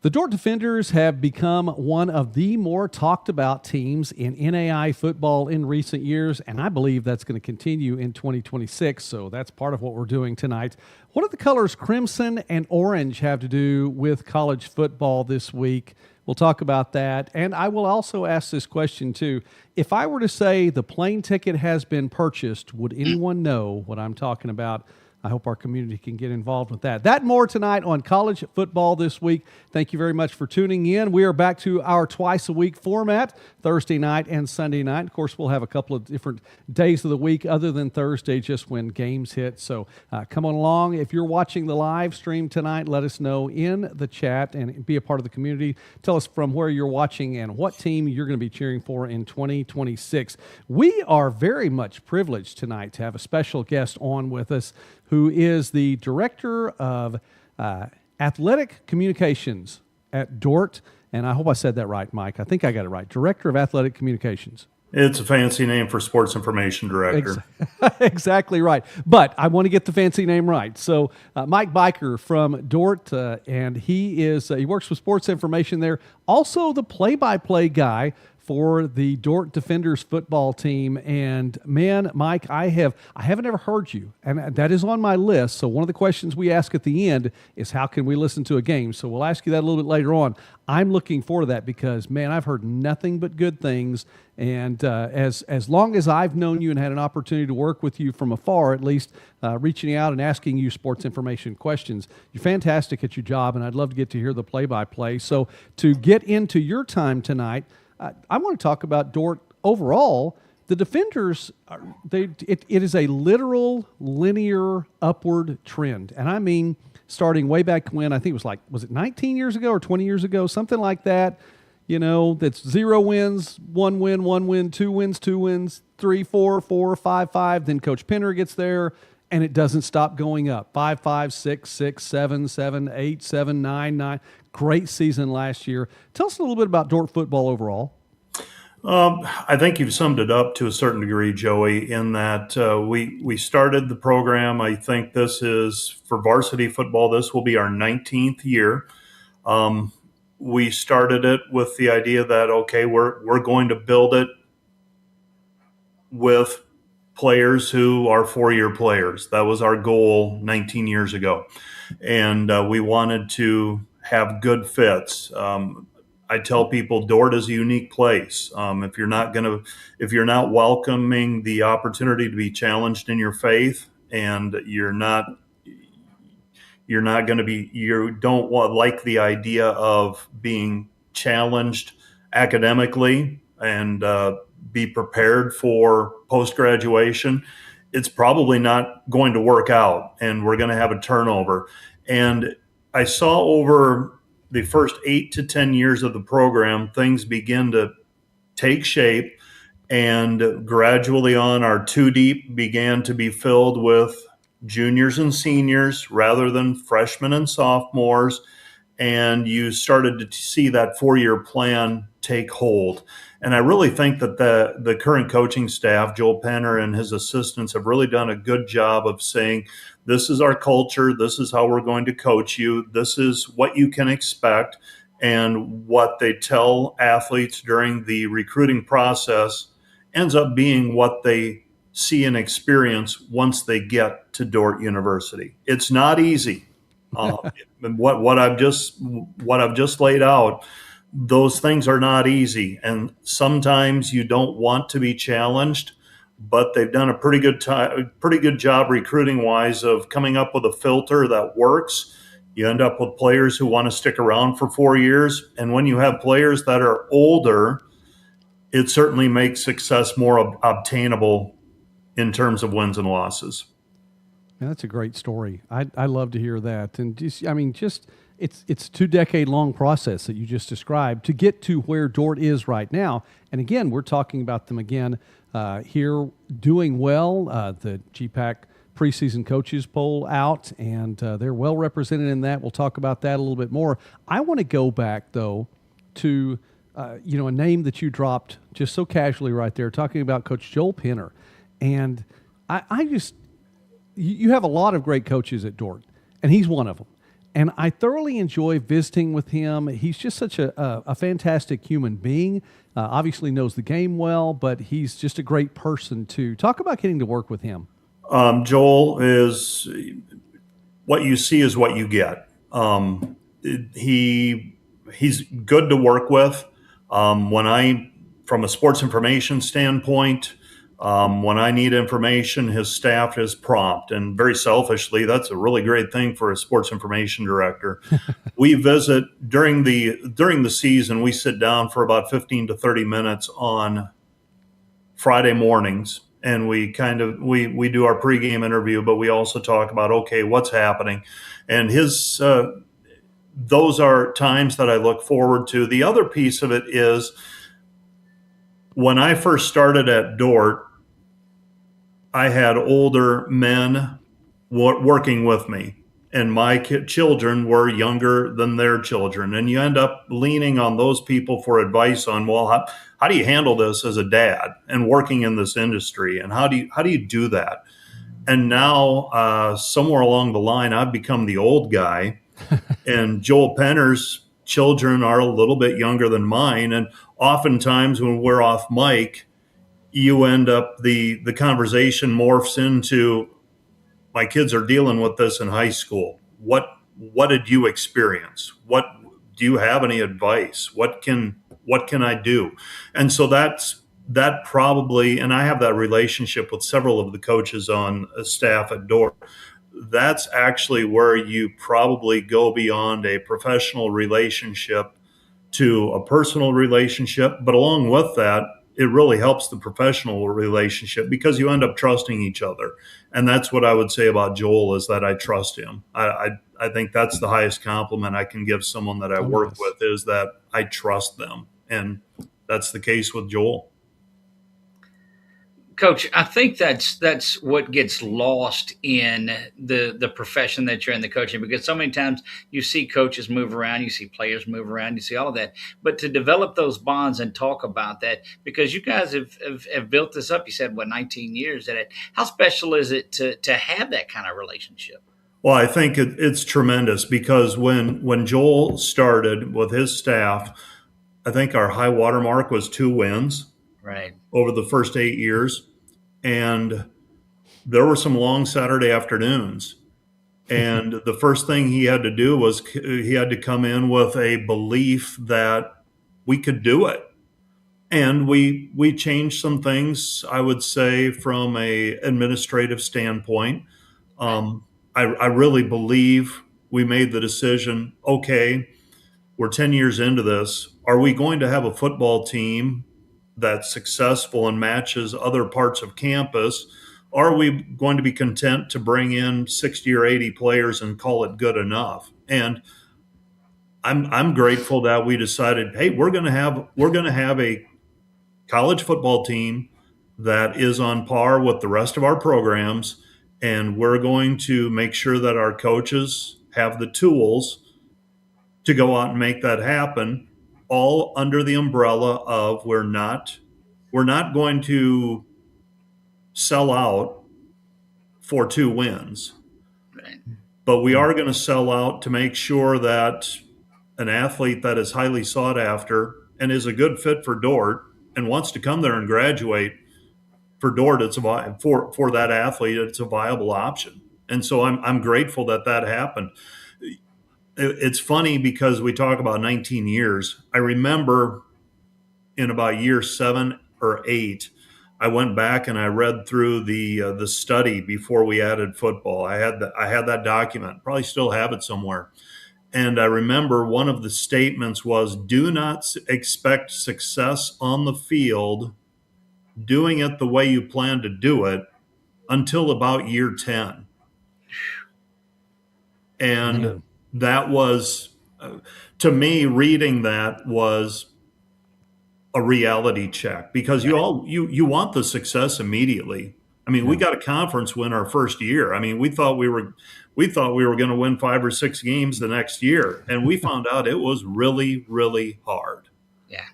The Dordt Defenders have become one of the more talked about teams in NAI football in recent years, and I believe that's going to continue in 2026, so that's part of what we're doing tonight. What do the colors crimson and orange have to do with college football this week? We'll talk about that, and I will also ask this question too. If I were to say the plane ticket has been purchased, would anyone know what I'm talking about? I hope our community can get involved with that. That and more tonight on College Football This Week. Thank you very much for tuning in. We are back to our twice-a-week format, Thursday night and Sunday night. Of course, we'll have a couple of different days of the week other than Thursday, just when games hit. So come on along. If you're watching the live stream tonight, let us know in the chat and be a part of the community. Tell us from where you're watching and what team you're going to be cheering for in 2026. We are very much privileged tonight to have a special guest on with us, who is the Director of Athletic Communications at Dordt. And I hope I said that right, Mike. I think I got it right. Director of Athletic Communications. It's a fancy name for Sports Information Director. Exactly right. But I want to get the fancy name right. So Mike Biker from Dordt, and he works with Sports Information there. Also the play-by-play guy for the Dordt Defenders football team. And man, Mike, I haven't ever heard you, and that is on my list. So one of the questions we ask at the end is, how can we listen to a game? So we'll ask you that a little bit later on. I'm looking forward to that because, man, I've heard nothing but good things. And as long as I've known you and had an opportunity to work with you from afar, at least reaching out and asking you sports information questions, you're fantastic at your job, and I'd love to get to hear the play-by-play. So to get into your time tonight, I want to talk about Dordt overall. The Defenders, it is a literal linear upward trend. And I mean, starting way back when, I think it was it 19 years ago or 20 years ago, something like that. You know, that's 0 wins, 1 win, 2 wins, 3, 4, 5, 5. Then Coach Penner gets there, and it doesn't stop going up. 5, 5, 6, 6, 7, 7, 8, 7, 9, 9. Great season last year. Tell us a little bit about Dordt football overall. I think you've summed it up to a certain degree, Joey, in that we started the program. I think this is, for varsity football, this will be our 19th year. We started it with the idea that, okay, we're going to build it with players who are 4-year players. That was our goal 19 years ago. And we wanted to have good fits. I tell people Dordt is a unique place. If you're not welcoming the opportunity to be challenged in your faith, and you don't like the idea of being challenged academically and be prepared for post-graduation, it's probably not going to work out, and we're going to have a turnover. And I saw over the first 8 to 10 years of the program, things begin to take shape, and gradually on, our 2 deep began to be filled with juniors and seniors rather than freshmen and sophomores. And you started to see that 4-year plan take hold. And I really think that the current coaching staff, Joel Penner and his assistants, have really done a good job of saying, this is our culture, this is how we're going to coach you, this is what you can expect. And what they tell athletes during the recruiting process ends up being what they see and experience once they get to Dordt University. It's not easy. What I've just laid out, those things are not easy, and sometimes you don't want to be challenged, but they've done a pretty good job recruiting wise of coming up with a filter that works. You end up with players who want to stick around for 4 years, and when you have players that are older, it certainly makes success more obtainable in terms of wins and losses. Man, that's a great story. I love to hear that. And it's a 2-decade-long process that you just described to get to where Dordt is right now. And again, we're talking about them again here doing well. The GPAC preseason coaches poll out, and they're well represented in that. We'll talk about that a little bit more. I want to go back, though, to a name that you dropped just so casually right there, talking about Coach Joel Penner. And you have a lot of great coaches at Dordt, and he's one of them. and I thoroughly enjoy visiting with him. He's just such a fantastic human being. Obviously knows the game well, but he's just a great person too. Talk about getting to work with him. Joel is what you see is what you get. He's good to work with. From a sports information standpoint, when I need information, his staff is prompt, and very selfishly, that's a really great thing for a sports information director. We visit during the season. We sit down for about 15 to 30 minutes on Friday mornings, and we do our pregame interview, but we also talk about, okay, what's happening, and those are times that I look forward to. The other piece of it is when I first started at Dort, I had older men working with me, and my children were younger than their children. And you end up leaning on those people for advice on, well, how do you handle this as a dad and working in this industry? And how do you do that? And now, somewhere along the line, I've become the old guy, and Joel Penner's children are a little bit younger than mine. And oftentimes when we're off mic, you end up, the conversation morphs into, my kids are dealing with this in high school. What did you experience? What do you have any advice? What can I do? And so that probably, and I have that relationship with several of the coaches on staff at Dort. That's actually where you probably go beyond a professional relationship to a personal relationship. But along with that, it really helps the professional relationship because you end up trusting each other. And that's what I would say about Joel, is that I trust him. I think that's the highest compliment I can give someone that I work with, is that I trust them. And that's the case with Joel. Coach, I think that's what gets lost in the profession that you're in, the coaching, because so many times you see coaches move around, you see players move around, you see all of that. But to develop those bonds and talk about that, because you guys have built this up, you said, 19 years at it. How special is it to have that kind of relationship? Well, I think it's tremendous, because when Joel started with his staff, I think our high water mark was 2 wins. Right. Over the first 8 years. And there were some long Saturday afternoons. And the first thing he had to do was he had to come in with a belief that we could do it. And we changed some things, I would say, from a administrative standpoint. I really believe we made the decision, okay, we're 10 years into this. Are we going to have a football team that's successful and matches other parts of campus? Or are we going to be content to bring in 60 or 80 players and call it good enough? And I'm grateful that we decided, hey, we're going to have a college football team that is on par with the rest of our programs, and we're going to make sure that our coaches have the tools to go out and make that happen, all under the umbrella of we're not going to sell out for 2 wins, Right. but we are going to sell out to make sure that an athlete that is highly sought after and is a good fit for Dort and wants to come there and graduate, for Dort, for that athlete, it's a viable option. And so I'm grateful that happened. It's funny because we talk about 19 years. I remember in about year 7 or 8, I went back and I read through the study before we added football. I had that document, probably still have it somewhere. And I remember one of the statements was, do not expect success on the field doing it the way you plan to do it until about year 10. And Man. that was, to me, reading that was a reality check, because you want the success immediately. I mean, we got a conference win our first year. I mean, we thought we were going to win 5 or 6 games the next year, and we found out it was really, really hard. Yeah.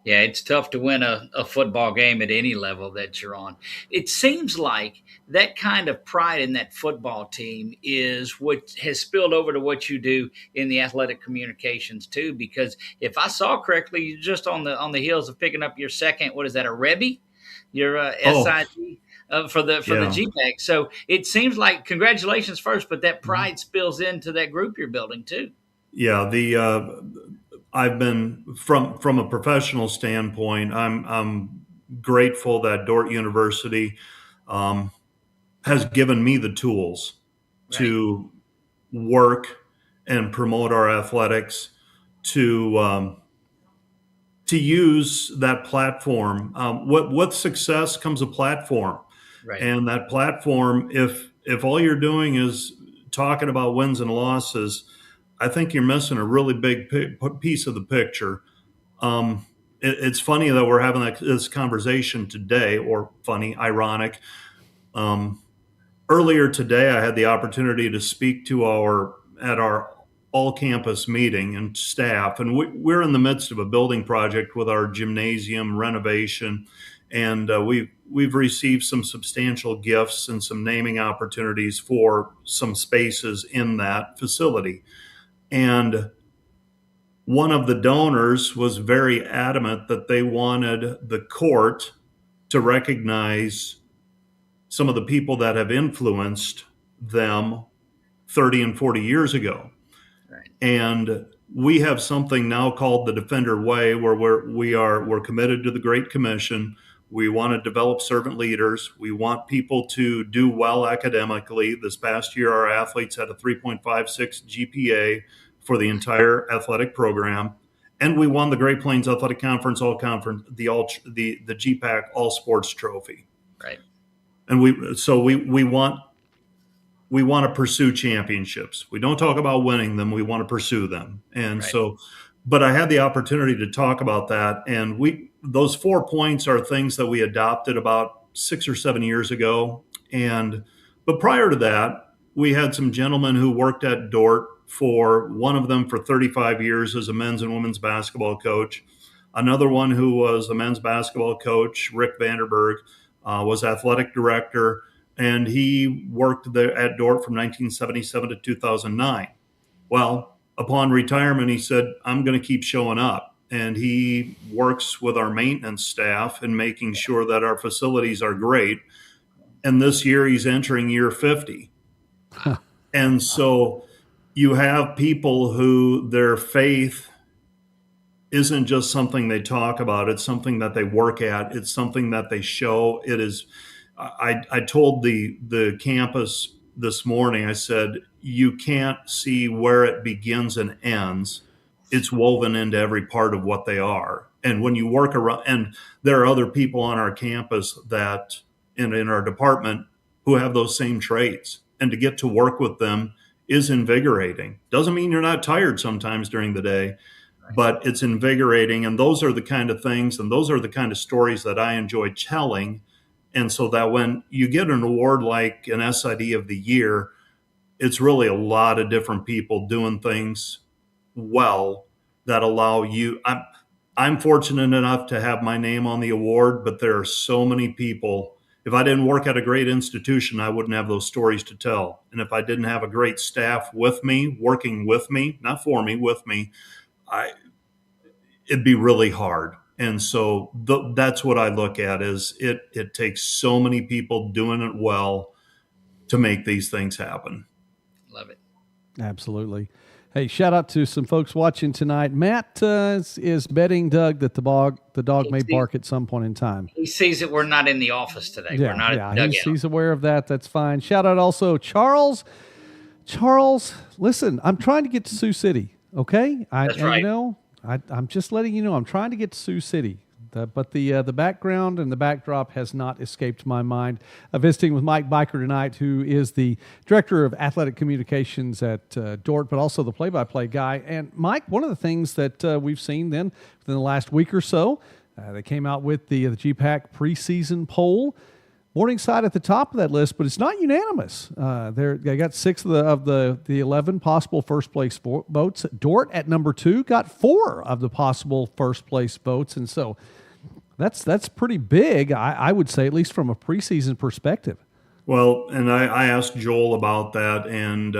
Yeah, it's tough to win a football game at any level that you're on. It seems like that kind of pride in that football team is what has spilled over to what you do in the athletic communications too. Because if I saw correctly, you're just on the heels of picking up your second, what is that, a Rebbe? Your Oh, SID for the yeah. GPAC. So it seems like congratulations first, but that Mhm. pride spills into that group you're building too. Yeah, I've been from a professional standpoint. I'm grateful that Dordt University um, has given me the tools Right, to work and promote our athletics, to use that platform. With success comes a platform, right, and that platform, if all you're doing is talking about wins and losses, I think you're missing a really big piece of the picture. It's funny that we're having this conversation today, or funny, ironic. Um, Earlier today, I had the opportunity to speak to our all campus meeting and staff, and we're in the midst of a building project with our gymnasium renovation, and we've received some substantial gifts and some naming opportunities for some spaces in that facility. And one of the donors was very adamant that they wanted the court to recognize some of the people that have influenced them 30 and 40 years ago. right. And we have something now called the Defender Way, where we're committed to the Great Commission. We want to develop servant leaders. We want people to do well academically. This past year, our athletes had a 3.56 GPA for the entire athletic program, and we won the Great Plains Athletic Conference All Conference the GPAC All Sports Trophy. Right. And we want to pursue championships. We don't talk about winning them. We want to pursue them. And Right. so, but I had the opportunity to talk about that. And those 4 points are things that we adopted about 6 or 7 years ago. But prior to that, we had some gentlemen who worked at Dordt, for one of them for 35 years as a men's and women's basketball coach. Another one who was a men's basketball coach, Rick Vanderberg, was athletic director, and he worked there at Dordt from 1977 to 2009. Well, upon retirement, he said, I'm going to keep showing up. And he works with our maintenance staff and making sure that our facilities are great. And this year, he's entering year 50. And so you have people who their faith isn't just something they talk about, it's something that they work at, it's something that they show. It is. I told the campus this morning, I said, you can't see where it begins and ends. It's woven into every part of what they are. And when you work around, and there are other people on our campus that in our department who have those same traits. And to get to work with them is invigorating. Doesn't mean you're not tired sometimes during the day, Right. but it's invigorating. And those are the kind of things and those are the kind of stories that I enjoy telling. And so that when you get an award like an SID of the year, it's really a lot of different people doing things well that allow you. I'm fortunate enough to have my name on the award, but there are so many people. If I didn't work at a great institution, I wouldn't have those stories to tell. And if I didn't have a great staff with me, working with me, not for me, with me, I it'd be really hard. And so that's what I look at is it takes so many people doing it well to make these things happen. Love it. Absolutely. Hey, shout out to some folks watching tonight. Matt is betting Doug that the dog may bark at some point in time. He sees that we're not in the office today. Yeah, We're not yeah, at the dugout. he's aware of that. That's fine. Shout out also Charles. Charles, listen, I'm trying to get to Sioux City. Okay, That's right. I'm just letting you know I'm trying to get to Sioux City. But the background and the backdrop has not escaped my mind. Visiting with Mike Biker tonight, who is the director of athletic communications at Dordt, but also the play-by-play guy. And Mike, one of the things that we've seen then within the last week or so, they came out with the GPAC preseason poll. Morningside at the top of that list, but it's not unanimous. They got 6 of the 11 possible first place votes. Dort at number 2 got 4 of the possible first place votes, and so that's pretty big, I would say, at least from a preseason perspective. Well, and I asked Joel about that, and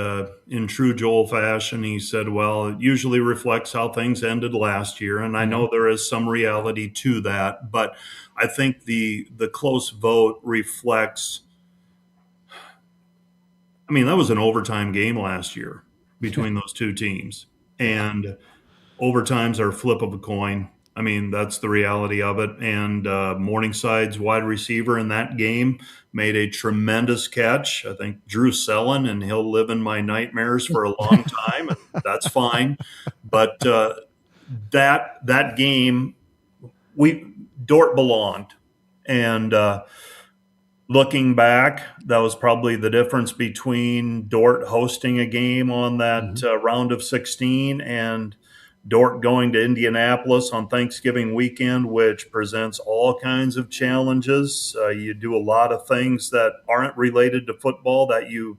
in true Joel fashion, he said, well, it usually reflects how things ended last year, and I know there is some reality to that, but I think the close vote reflects, I mean, that was an overtime game last year between those two teams, and overtimes are a flip of a coin. I mean, that's the reality of it. And Morningside's wide receiver in that game made a tremendous catch. I think Drew Sellen, and he'll live in my nightmares for a long time, and that's fine. But that game, Dort belonged. And looking back, that was probably the difference between Dort hosting a game on that round of 16 and Dort going to Indianapolis on Thanksgiving weekend, which presents all kinds of challenges. You do a lot of things that aren't related to football that you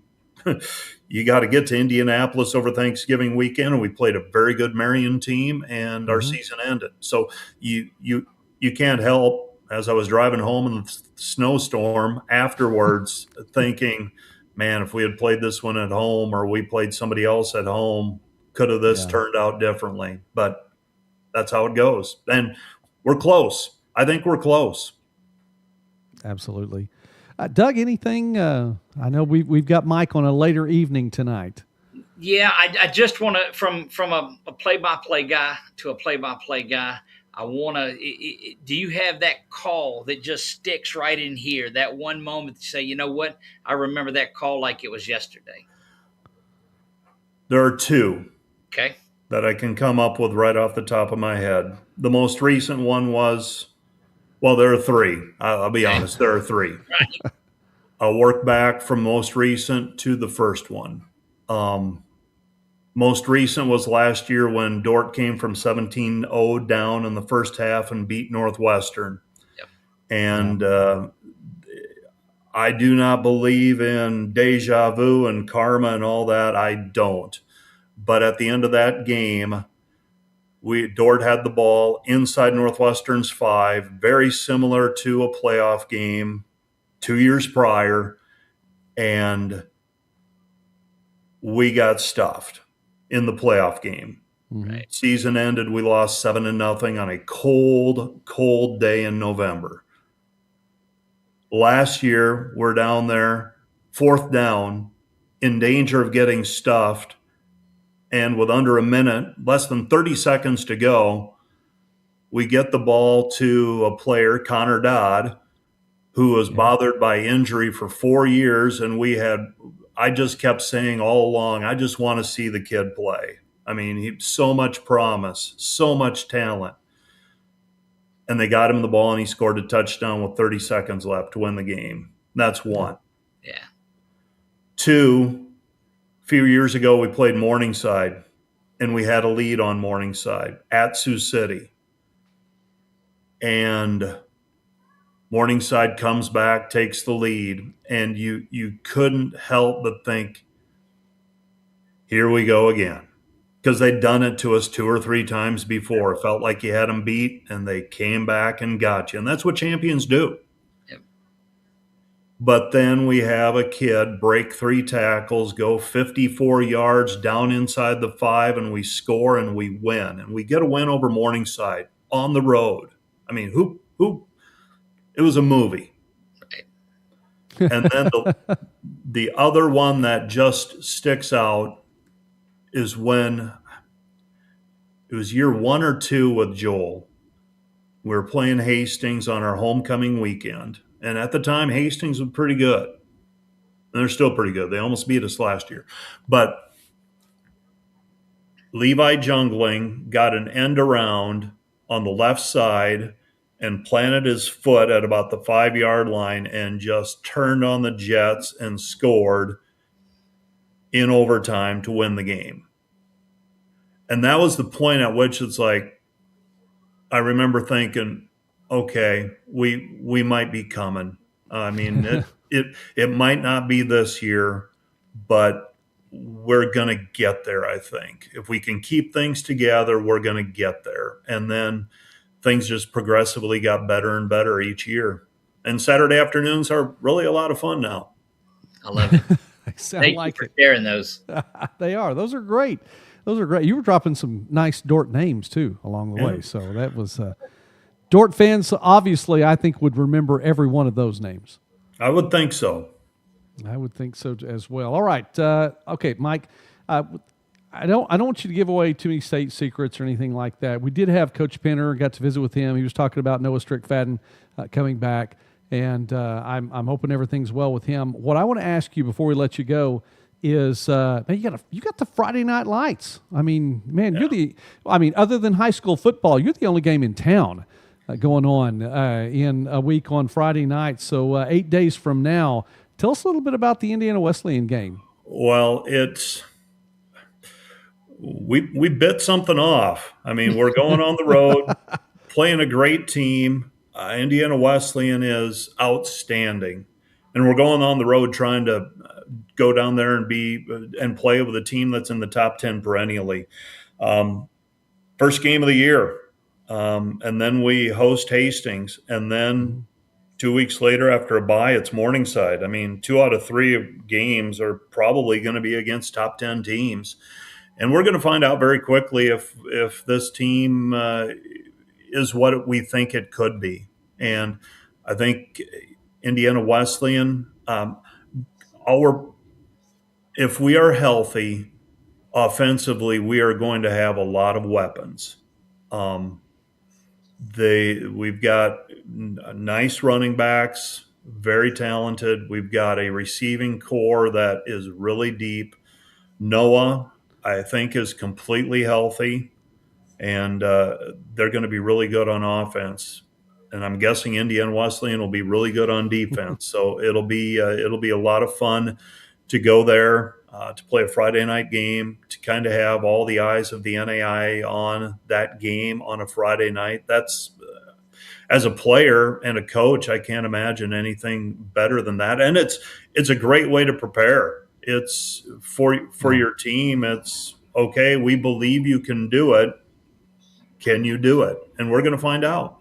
got to get to Indianapolis over Thanksgiving weekend, and we played a very good Marion team, and our season ended. So you can't help, as I was driving home in the snowstorm afterwards, thinking, man, if we had played this one at home or we played somebody else at home, could have this turned out differently. But that's how it goes. And we're close. I think we're close. Absolutely. Doug, anything? I know we've got Mike on a later evening tonight. Yeah, I just want to, from a play-by-play guy to a play-by-play guy, I want to, do you have that call that just sticks right in here, that one moment to say, you know what, I remember that call like it was yesterday? There are 2. Okay. That I can come up with right off the top of my head. The most recent one was, well, there are 3. I'll be honest, there are 3. Right. I'll work back from most recent to the first one. Most recent was last year when Dort came from 17-0 down in the first half and beat Northwestern. Yep. And I do not believe in deja vu and karma and all that. I don't. But at the end of that game, Dort had the ball inside Northwestern's 5, very similar to a playoff game 2 years prior, and we got stuffed in the playoff game. Right. Season ended, we lost 7-0 on a cold, cold day in November. Last year, we're down there, 4th down, in danger of getting stuffed. And with under a minute, less than 30 seconds to go, we get the ball to a player, Connor Dodd, who was bothered by injury for 4 years. And I just kept saying all along, I just want to see the kid play. I mean, he so much promise, so much talent. And they got him the ball, and he scored a touchdown with 30 seconds left to win the game. That's 1. Yeah. 2, a few years ago, we played Morningside, and we had a lead on Morningside at Sioux City. And Morningside comes back, takes the lead, and you couldn't help but think, here we go again. Because they'd done it to us 2 or 3 times before. It felt like you had them beat, and they came back and got you. And that's what champions do. Yep. But then we have a kid break 3 tackles, go 54 yards down inside the 5, and we score and we win. And we get a win over Morningside on the road. I mean, who it was a movie. Right. And then the other one that just sticks out is when it was year 1 or 2 with Joel. We were playing Hastings on our homecoming weekend. And at the time, Hastings was pretty good. And they're still pretty good. They almost beat us last year. But Levi Jungling got an end around on the left side and planted his foot at about the 5-yard line and just turned on the Jets and scored in overtime to win the game. And that was the point at which it's like, I remember thinking, okay, we might be coming. I mean, it might not be this year, but we're going to get there, I think. If we can keep things together, we're going to get there. And then things just progressively got better and better each year. And Saturday afternoons are really a lot of fun now. I love it. They sound Thank like you for it. sharing those. They are. Those are great. Those are great. You were dropping some nice Dort names too along the way. So that was Dort fans obviously I think would remember every one of those names. I would think so. I would think so as well. All right. Okay, Mike. I don't want you to give away too many state secrets or anything like that. We did have Coach Penner, got to visit with him. He was talking about Noah Strickfaden coming back, and I'm hoping everything's well with him. What I want to ask you before we let you go is, man, you got the Friday night lights. I mean, man, other than high school football, you're the only game in town going on in a week on Friday night. So 8 days from now, tell us a little bit about the Indiana Wesleyan game. Well, we bit something off. I mean, we're going on the road, playing a great team. Indiana Wesleyan is outstanding, and we're going on the road trying to go down there and play with a team that's in the top 10 perennially. First game of the year, and then we host Hastings, and then 2 weeks later after a bye, it's Morningside. I mean, 2 out of 3 games are probably going to be against top 10 teams. And we're going to find out very quickly if this team is what we think it could be. And I think Indiana Wesleyan, if we are healthy, offensively, we are going to have a lot of weapons. We've got nice running backs, very talented. We've got a receiving core that is really deep. Noah, I think, is completely healthy, and they're going to be really good on offense. And I'm guessing Indiana Wesleyan will be really good on defense. So it'll be a lot of fun to go there, to play a Friday night game, to kind of have all the eyes of the NAI on that game on a Friday night. That's as a player and a coach, I can't imagine anything better than that. And it's a great way to prepare. It's for your team. It's okay. We believe you can do it. Can you do it? And we're going to find out.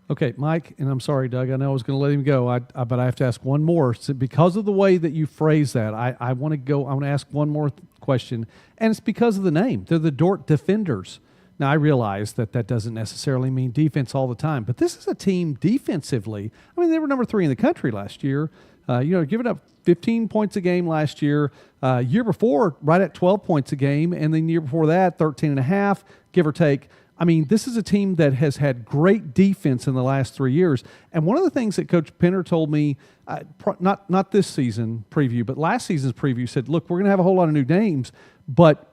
Okay, Mike, and I'm sorry, Doug. I know I was going to let him go, but I have to ask one more. So because of the way that you phrase that, I want to go. I want to ask one more question, and it's because of the name. They're the Dort Defenders. Now, I realize that doesn't necessarily mean defense all the time, but this is a team defensively. I mean, they were number 3 in the country last year. Giving up 15 points a game last year. Year before, right at 12 points a game, and then year before that, 13 and a half, give or take. I mean, this is a team that has had great defense in the last 3 years. And one of the things that Coach Penner told me, not this season preview, but last season's preview, said, look, we're going to have a whole lot of new names, but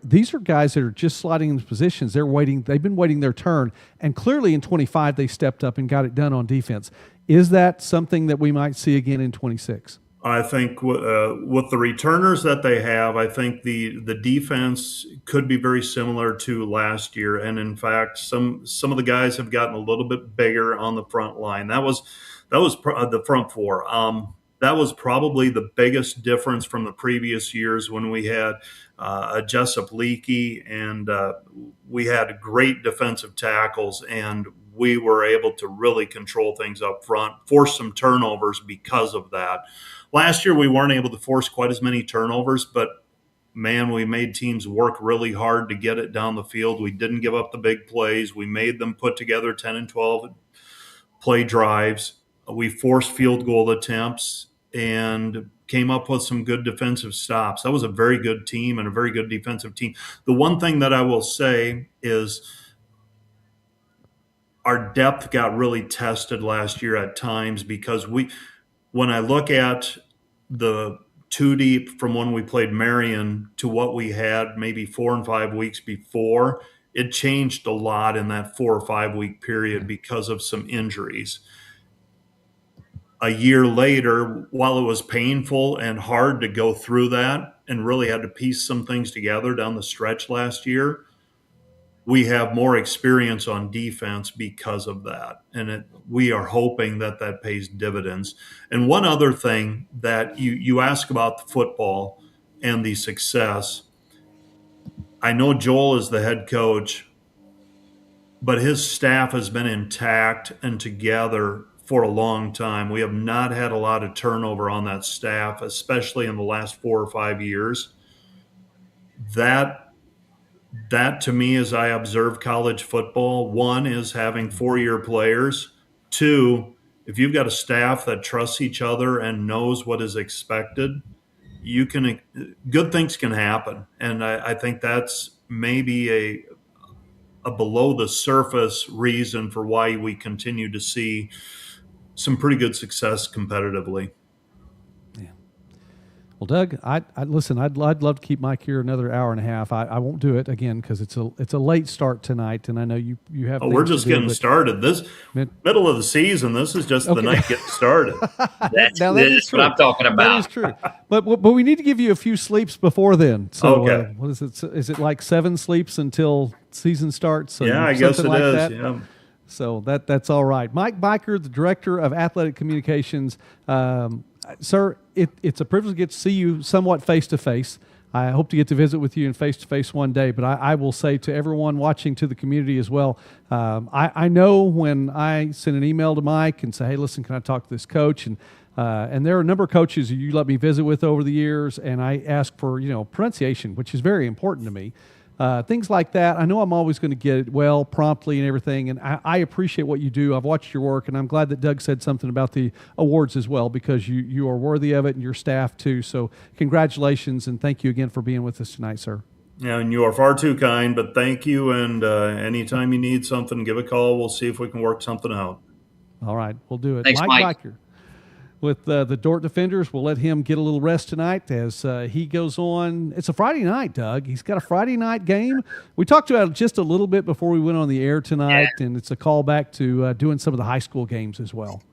these are guys that are just sliding into positions. They've been waiting their turn. And clearly in 25, they stepped up and got it done on defense. Is that something that we might see again in 26? I think with the returners that they have, I think the defense could be very similar to last year. And in fact, some of the guys have gotten a little bit bigger on the front line. That was the front four. That was probably the biggest difference from the previous years when we had a Jessup Leakey and we had great defensive tackles, and we were able to really control things up front, force some turnovers because of that. Last year, we weren't able to force quite as many turnovers, but man, we made teams work really hard to get it down the field. We didn't give up the big plays. We made them put together 10 and 12 play drives. We forced field goal attempts and came up with some good defensive stops. That was a very good team and a very good defensive team. The one thing that I will say is our depth got really tested last year at times because when I look at the 2 deep from when we played Marion to what we had maybe 4 and 5 weeks before, it changed a lot in that 4 or 5 week period because of some injuries. A year later, while it was painful and hard to go through that and really had to piece some things together down the stretch last year, we have more experience on defense because of that. And we are hoping that that pays dividends. And one other thing that you ask about the football and the success, I know Joel is the head coach, but his staff has been intact and together for a long time. We have not had a lot of turnover on that staff, especially in the last 4 or 5 years. That to me, as I observe college football, one is having 4-year players. Two, if you've got a staff that trusts each other and knows what is expected, good things can happen. And I think that's maybe a below the surface reason for why we continue to see some pretty good success competitively. Well, Doug, I listen. I'd love to keep Mike here another hour and a half. I won't do it again because it's a late start tonight, and I know you have. Oh, we're just getting started. This middle of the season. This is just the night getting started. That's what I'm talking about. That is true. But we need to give you a few sleeps before then. So okay. What is it? Is it like 7 sleeps until season starts? So yeah, I guess it is. That? Yeah. So that's all right. Mike Biker, the Director of Athletic Communications. Sir, it's a privilege to get to see you somewhat face-to-face. I hope to get to visit with you in face-to-face one day, but I will say to everyone watching, to the community as well, I know when I send an email to Mike and say, hey, listen, can I talk to this coach? And there are a number of coaches who you let me visit with over the years, and I ask for, pronunciation, which is very important to me. Things like that. I know I'm always going to get it well, promptly and everything, and I appreciate what you do. I've watched your work, and I'm glad that Doug said something about the awards as well, because you are worthy of it, and your staff too. So congratulations, and thank you again for being with us tonight, sir. Yeah, and you are far too kind, but thank you, and anytime you need something, give a call. We'll see if we can work something out. All right, we'll do it. Thanks, Mike. Biker with the Dort Defenders. We'll let him get a little rest tonight as he goes on. It's a Friday night, Doug. He's got a Friday night game. We talked about it just a little bit before we went on the air tonight, and it's a callback to doing some of the high school games as well.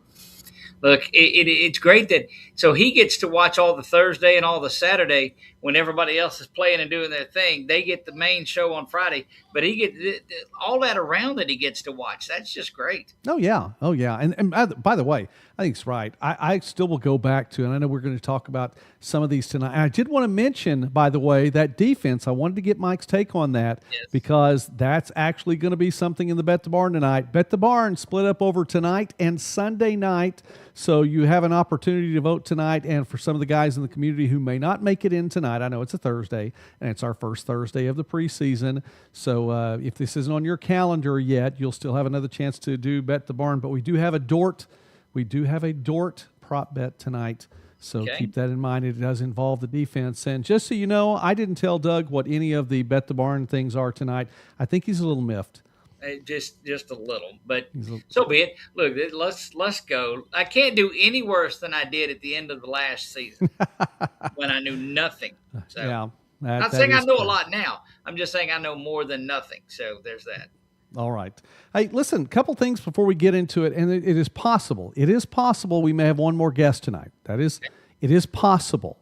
Look, it's great that so he gets to watch all the Thursday and all the Saturday when everybody else is playing and doing their thing. They get the main show on Friday, but he gets all that around that he gets to watch. That's just great. Oh, yeah. And by the way, I think it's right. I still will go back to, and I know we're going to talk about some of these tonight. And I did want to mention, by the way, that defense. I wanted to get Mike's take on that because that's actually going to be something in the Bet the Barn tonight. Bet the Barn split up over tonight and Sunday night. So you have an opportunity to vote tonight. And for some of the guys in the community who may not make it in tonight, I know it's a Thursday, and it's our first Thursday of the preseason. So if this isn't on your calendar yet, you'll still have another chance to do Bet the Barn. But we do have a Dort. We do have a Dort prop bet tonight. So keep that in mind. It does involve the defense. And just so you know, I didn't tell Doug what any of the Bet the Barn things are tonight. I think he's a little miffed. Just a little, but so be it. Look, let's go. I can't do any worse than I did at the end of the last season when I knew nothing. So, yeah, not saying I know a lot now. I'm just saying I know more than nothing. So there's that. All right. Hey, listen, a couple things before we get into it, and it is possible. It is possible we may have one more guest tonight. It is possible.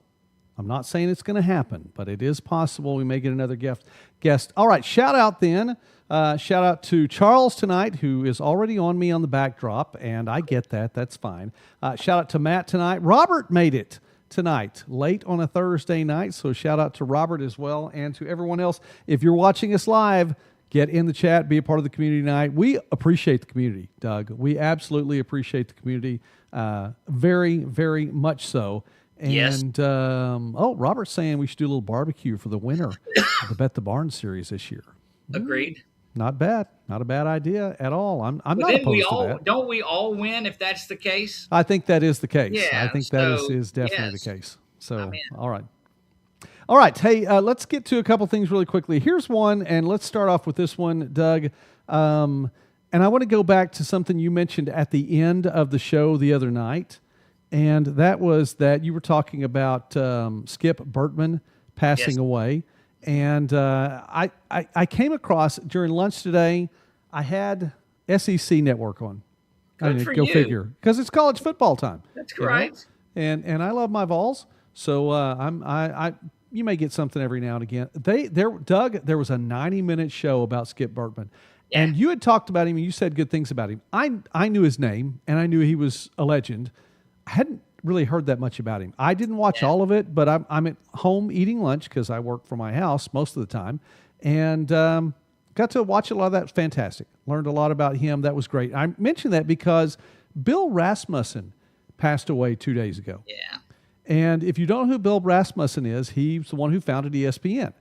I'm not saying it's going to happen, but it is possible we may get another guest. All right, shout out then. Shout out to Charles tonight, who is already on me on the backdrop, and I get that. That's fine. Shout out to Matt tonight. Robert made it tonight, late on a Thursday night, so shout out to Robert as well, and to everyone else. If you're watching us live, get in the chat, be a part of the community tonight. We appreciate the community, Doug. We absolutely appreciate the community, very, very much so. And, Robert's saying we should do a little barbecue for the winner of the Bet the Barn series this year. Agreed. Not bad. Not a bad idea at all. I'm not opposed to that. Don't we all win if that's the case? I think that is the case. Yeah, I think that is definitely the case. So, all right. All right. Hey, let's get to a couple things really quickly. Here's one, and let's start off with this one, Doug. And I want to go back to something you mentioned at the end of the show the other night, and that was that you were talking about Skip Bertman passing away. And I came across during lunch today, I had SEC Network on. Go figure, because it's college football time. That's right. And I love my Vols, so you may get something every now and again. Doug, there was a 90-minute show about Skip Bertman. Yeah. And you had talked about him and you said good things about him. I knew his name and I knew he was a legend. I hadn't really heard that much about him. I didn't watch all of it, but I'm at home eating lunch because I work from my house most of the time. And got to watch a lot of that. Fantastic. Learned a lot about him. That was great. I mentioned that because Bill Rasmussen passed away 2 days ago. Yeah. And if you don't know who Bill Rasmussen is, he's the one who founded ESPN.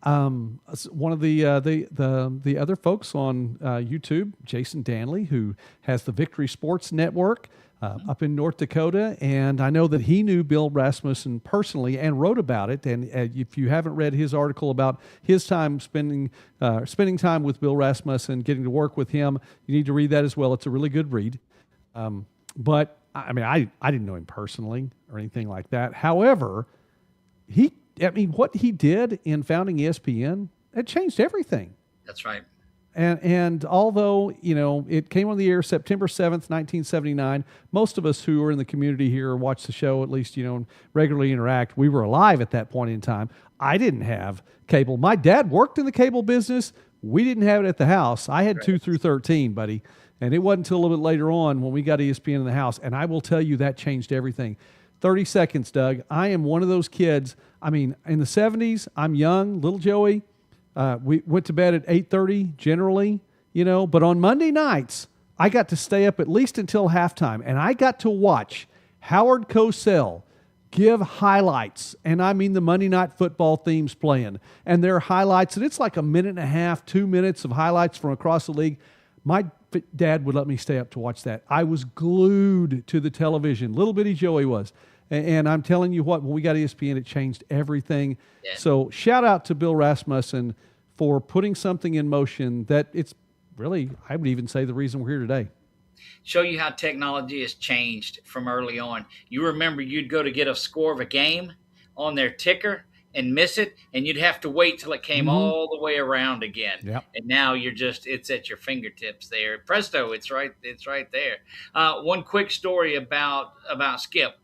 One of the other folks on YouTube, Jason Danley, who has the Victory Sports Network up in North Dakota, and I know that he knew Bill Rasmussen personally and wrote about it. And if you haven't read his article about his time spending time with Bill Rasmussen, getting to work with him, you need to read that as well. It's a really good read. But I mean, I didn't know him personally or anything like that. However, what he did in founding ESPN, it changed everything. That's right. And although, it came on the air September 7th, 1979, most of us who are in the community here watch the show, at least, and regularly interact. We were alive at that point in time. I didn't have cable. My dad worked in the cable business. We didn't have it at the house. I had 2 through 13, buddy. And it wasn't until a little bit later on when we got ESPN in the house. And I will tell you that changed everything. 30 seconds, Doug. I am one of those kids. I mean, in the 70s, I'm young, little Joey. We went to bed at 8:30 generally, but on Monday nights, I got to stay up at least until halftime, and I got to watch Howard Cosell give highlights, and I mean the Monday Night Football themes playing, and their highlights, and it's like a minute and a half, 2 minutes of highlights from across the league. My dad would let me stay up to watch that. I was glued to the television. Little bitty Joey was. And I'm telling you what, when we got ESPN, it changed everything. Yeah. So shout out to Bill Rasmussen for putting something in motion that it's really, I would even say, the reason we're here today. Show you how technology has changed from early on. You remember you'd go to get a score of a game on their ticker and miss it, and you'd have to wait till it came all the way around again. Yep. And now it's at your fingertips there. Presto, it's right there. One quick story about Skip.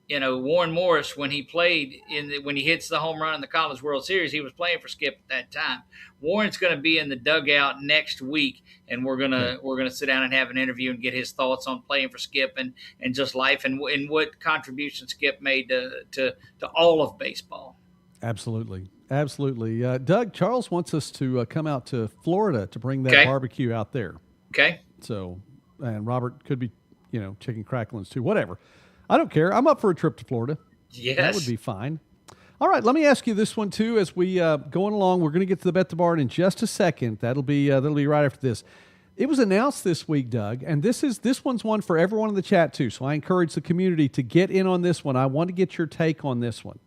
Warren Morris, when he played when he hits the home run in the College World Series, he was playing for Skip at that time. Warren's going to be in the dugout next week, and we're gonna sit down and have an interview and get his thoughts on playing for Skip and just life and what contribution Skip made to all of baseball. Absolutely. Doug, Charles wants us to come out to Florida to bring that barbecue out there. Okay. So, and Robert could be, chicken cracklings too, whatever. I don't care. I'm up for a trip to Florida. Yes. That would be fine. All right, let me ask you this one too as we going along. We're going to get to the Bet the Barn in just a second. That'll be right after this. It was announced this week, Doug, and this one's one for everyone in the chat too. So I encourage the community to get in on this one. I want to get your take on this one.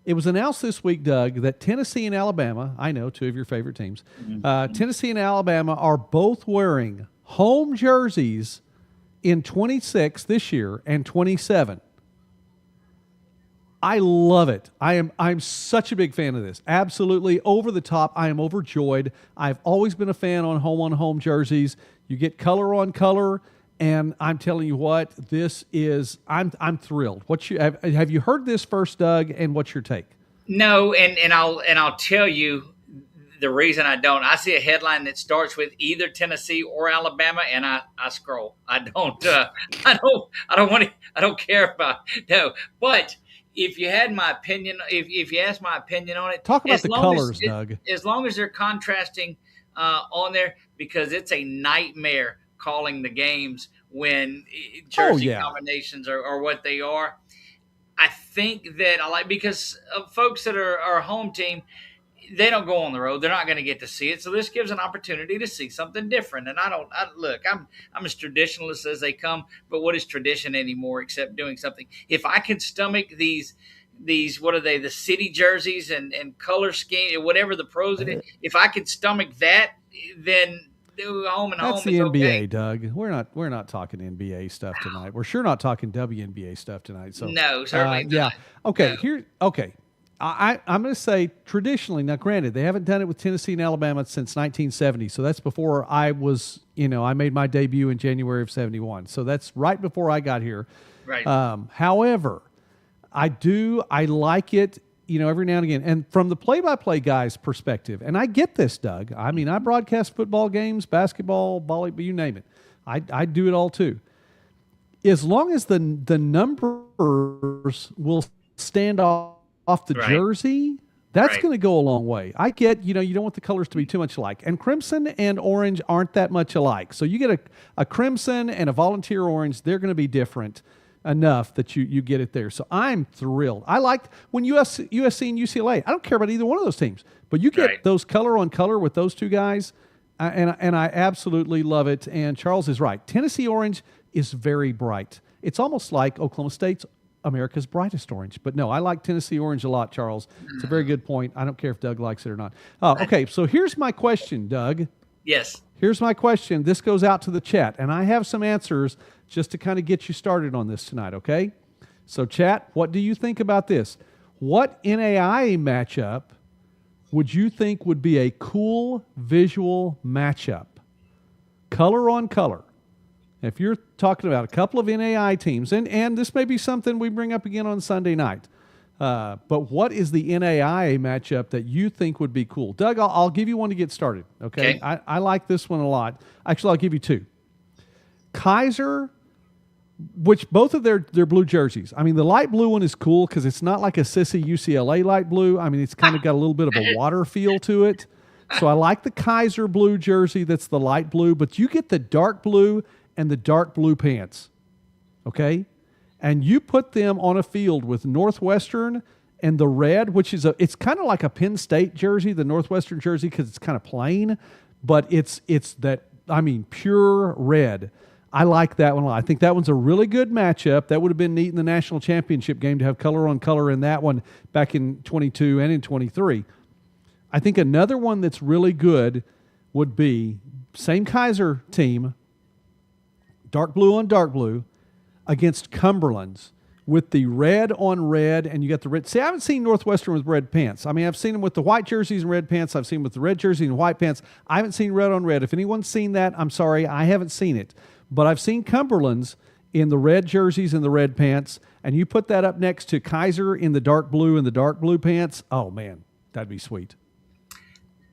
It was announced this week, Doug, that Tennessee and Alabama, I know, 2 of your favorite teams, Tennessee and Alabama are both wearing home jerseys in 26 this year and 27. I love it. I'm such a big fan of this. Absolutely over the top. I am overjoyed. I've always been a fan on home jerseys. You get color on color, and I'm telling you what, this is. I'm thrilled. Have you heard this first, Doug? And what's your take? No, and I'll tell you. The reason I don't, I see a headline that starts with either Tennessee or Alabama, and I scroll. I don't want to. I don't care about no. But if you had my opinion, if you asked my opinion on it, talk about the colors, Doug. As long as they're contrasting on there, because it's a nightmare calling the games when jersey combinations are what they are. I think that I like because of folks that are our home team. They don't go on the road. They're not going to get to see it. So this gives an opportunity to see something different. And I'm as traditionalist as they come, but what is tradition anymore except doing something? If I can stomach these, what are they? The city jerseys and color scheme, whatever the pros, if I can stomach that, then home and That's home the is NBA, okay. Doug. We're not talking NBA stuff tonight. We're sure not talking WNBA stuff tonight. So no, certainly not. Yeah. Okay. No. Okay. I'm going to say traditionally, now granted, they haven't done it with Tennessee and Alabama since 1970. So that's before I was, I made my debut in January of 71. So that's right before I got here. Right. However, I like it every now and again. And from the play-by-play guy's perspective, and I get this, Doug. I mean, I broadcast football games, basketball, volleyball, you name it. I do it all too. As long as the numbers will stand off the jersey, that's going to go a long way. I get, you don't want the colors to be too much alike. And crimson and orange aren't that much alike. So you get a crimson and a volunteer orange, they're going to be different enough that you get it there. So I'm thrilled. I like when USC and UCLA, I don't care about either one of those teams, but you get those color on color with those two guys, and I absolutely love it. And Charles is right. Tennessee orange is very bright. It's almost like Oklahoma State's America's brightest orange. But no, I like Tennessee orange a lot, Charles. It's a very good point. I don't care if Doug likes it or not. Okay, so here's my question, Doug. Yes. Here's my question. This goes out to the chat, and I have some answers just to kind of get you started on this tonight, okay? So, chat, what do you think about this? What NAIA matchup would you think would be a cool visual matchup? Color on color. If you're talking about a couple of NAI teams, and this may be something we bring up again on Sunday night, but what is the NAIA matchup that you think would be cool? Doug, I'll give you one to get started, okay? I like this one a lot. Actually, I'll give you two. Kaiser, which both of their blue jerseys. I mean, the light blue one is cool because it's not like a sissy UCLA light blue. I mean, it's kind of got a little bit of a water feel to it. So I like the Kaiser blue jersey that's the light blue, but you get the dark blue and the dark blue pants, okay? And you put them on a field with Northwestern and the red, which is it's kind of like a Penn State jersey, the Northwestern jersey, because it's kind of plain, but it's that, I mean, pure red. I like that one a lot. I think that one's a really good matchup. That would have been neat in the national championship game to have color on color in that one back in 22 and in 23. I think another one that's really good would be same Kaiser team, dark blue on dark blue, against Cumberland's with the red on red, and you got the red. See, I haven't seen Northwestern with red pants. I mean, I've seen them with the white jerseys and red pants. I've seen them with the red jersey and white pants. I haven't seen red on red. If anyone's seen that, I'm sorry, I haven't seen it. But I've seen Cumberland's in the red jerseys and the red pants, and you put that up next to Kaiser in the dark blue and the dark blue pants. Oh, man, that'd be sweet.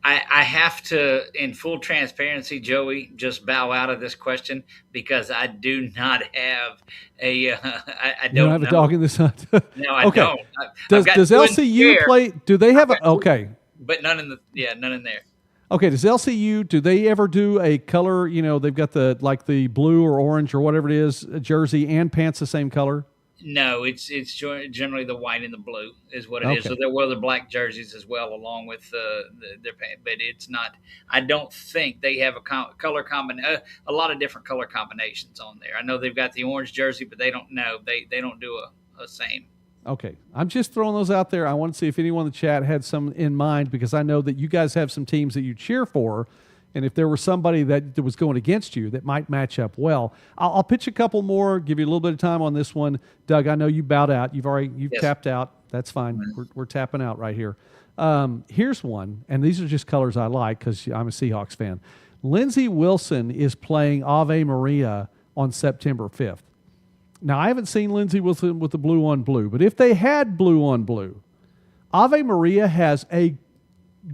I have to, in full transparency, Joey, just bow out of this question because I do not have I don't have a dog in this hunt. No, I don't. Does LCU play? Do they have okay? But none in there. Okay, does LCU, do they ever do a color, they've got the blue or orange or whatever it is, jersey and pants the same color? No, it's generally the white and the blue is what it is. So there were the black jerseys as well, along with their pants. But it's not. I don't think they have a lot of different color combinations on there. I know they've got the orange jersey, but they don't know. They don't do a same. Okay, I'm just throwing those out there. I want to see if anyone in the chat had some in mind because I know that you guys have some teams that you cheer for. And if there was somebody that was going against you that might match up well, I'll pitch a couple more, give you a little bit of time on this one. Doug, I know you bowed out. You've tapped out. That's fine. We're tapping out right here. Here's one, and these are just colors I like because I'm a Seahawks fan. Lindsey Wilson is playing Ave Maria on September 5th. Now, I haven't seen Lindsey Wilson with the blue on blue, but if they had blue on blue, Ave Maria has a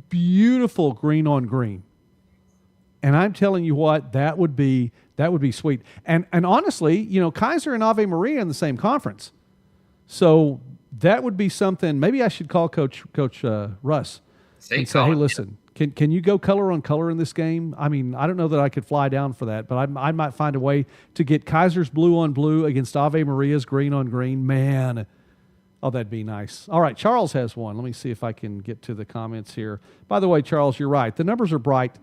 beautiful green on green. And I'm telling you what, that would be sweet. And honestly, Kaiser and Ave Maria in the same conference. So that would be something. Maybe I should call Coach Russ and say, hey, listen, can you go color on color in this game? I mean, I don't know that I could fly down for that, but I might find a way to get Kaiser's blue on blue against Ave Maria's green on green. Man, oh, that'd be nice. All right, Charles has one. Let me see if I can get to the comments here. By the way, Charles, you're right. The numbers are bright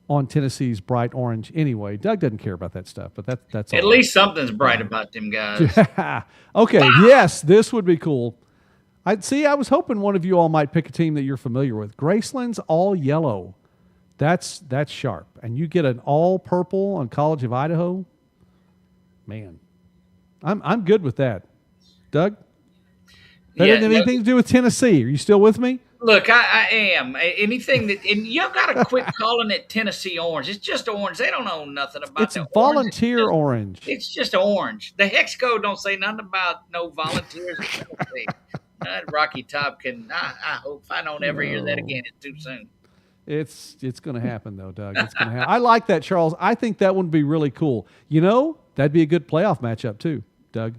on Tennessee's bright orange anyway. Doug doesn't care about that stuff, but that's all at least something's bright about them guys. Okay, yes, this would be cool. I was hoping one of you all might pick a team that you're familiar with. Graceland's all yellow. That's sharp. And you get an all purple on College of Idaho. Man, I'm good with that. Doug? That doesn't have anything to do with Tennessee. Are you still with me? Look, I am. Anything that, and you got to quit calling it Tennessee orange. It's just orange. They don't know nothing about it. It's volunteer orange. It's just orange. The hex code don't say nothing about no volunteers. Rocky Top can. I hope I don't ever hear that No. again. It's too soon. It's going to happen, though, Doug. It's going to happen. I like that, Charles. I think that would be really cool. That'd be a good playoff matchup, too, Doug.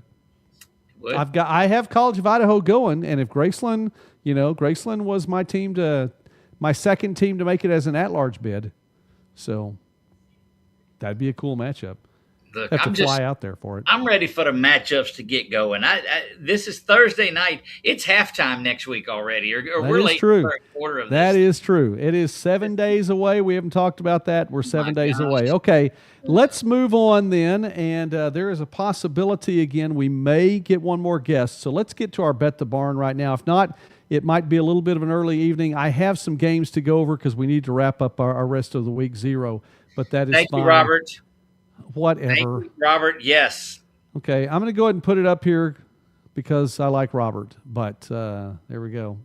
Would. I have College of Idaho going, and if Graceland, Graceland was my second team to make it as an at-large bid, so that'd be a cool matchup. Look, Have to fly out there for it. I'm ready for the matchups to get going. This is Thursday night. It's halftime next week already, or we're late in the third quarter of this. That is true. It is 7 days away. We haven't talked about that. We're 7 days away. Okay, let's move on then. And there is a possibility, again, we may get one more guest. So let's get to our Bet the Barn right now. If not, it might be a little bit of an early evening. I have some games to go over because we need to wrap up our rest of the week 0. But that is Thank fine. you, Robert. Whatever. Thank you, Robert. Yes. Okay, I'm going to go ahead and put it up here because I like Robert. But there we go.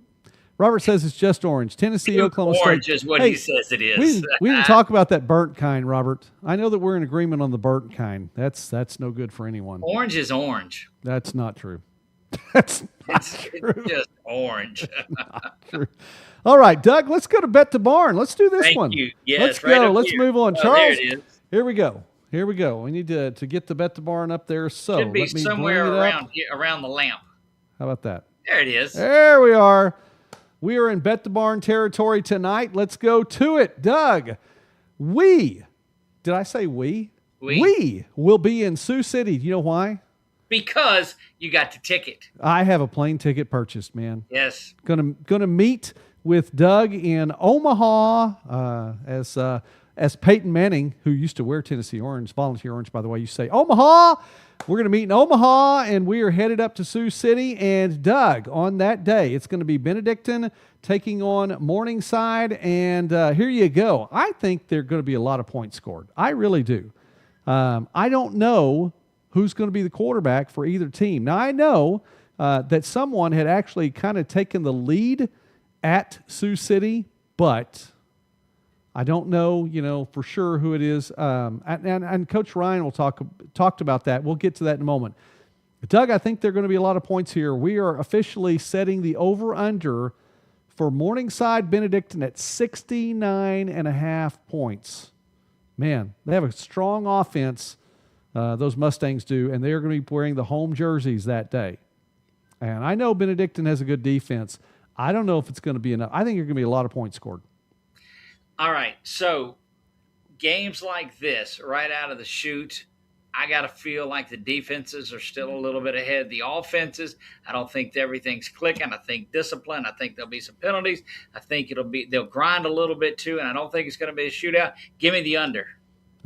Robert says it's just orange. Tennessee, Oklahoma State. Orange is what he says it is. We didn't talk about that burnt kind, Robert. I know that we're in agreement on the burnt kind. That's no good for anyone. Orange is orange. That's not true. That's not true. It's just orange. Not true. All right, Doug, let's go to Bet the Barn. Let's do this one. Thank you. Yes, let's right go. up Let's here. move on. Oh, Charles, there it is. Here we go. We need to get the Bet the Barn up there. So Should be let me somewhere bring it around up. here, around the lamp. How about that? There it is. There we are. We are in Bet the Barn territory tonight. Let's go to it. Doug, did I say we? We will be in Sioux City. Do you know why? Because you got the ticket. I have a plane ticket purchased, man. Yes. Gonna meet with Doug in Omaha as Peyton Manning, who used to wear Tennessee orange, volunteer orange, by the way. You say Omaha. We're going to meet in Omaha, and we are headed up to Sioux City. And Doug, on that day, it's going to be Benedictine taking on Morningside. And here you go. I think there are going to be a lot of points scored. I really do. I don't know who's going to be the quarterback for either team. Now, I know that someone had actually kind of taken the lead at Sioux City, but I don't know, for sure who it is. And Coach Ryan will talked about that. We'll get to that in a moment. Doug, I think there are going to be a lot of points here. We are officially setting the over-under for Morningside Benedictine at 69.5 points. Man, they have a strong offense, those Mustangs do, and they are going to be wearing the home jerseys that day. And I know Benedictine has a good defense. I don't know if it's going to be enough. I think there's going to be a lot of points scored. All right. So games like this, right out of the chute, I got to feel like the defenses are still a little bit ahead of the offenses. I don't think everything's clicking. I think discipline. I think there'll be some penalties. I think they'll grind a little bit too, and I don't think it's going to be a shootout. Give me the under.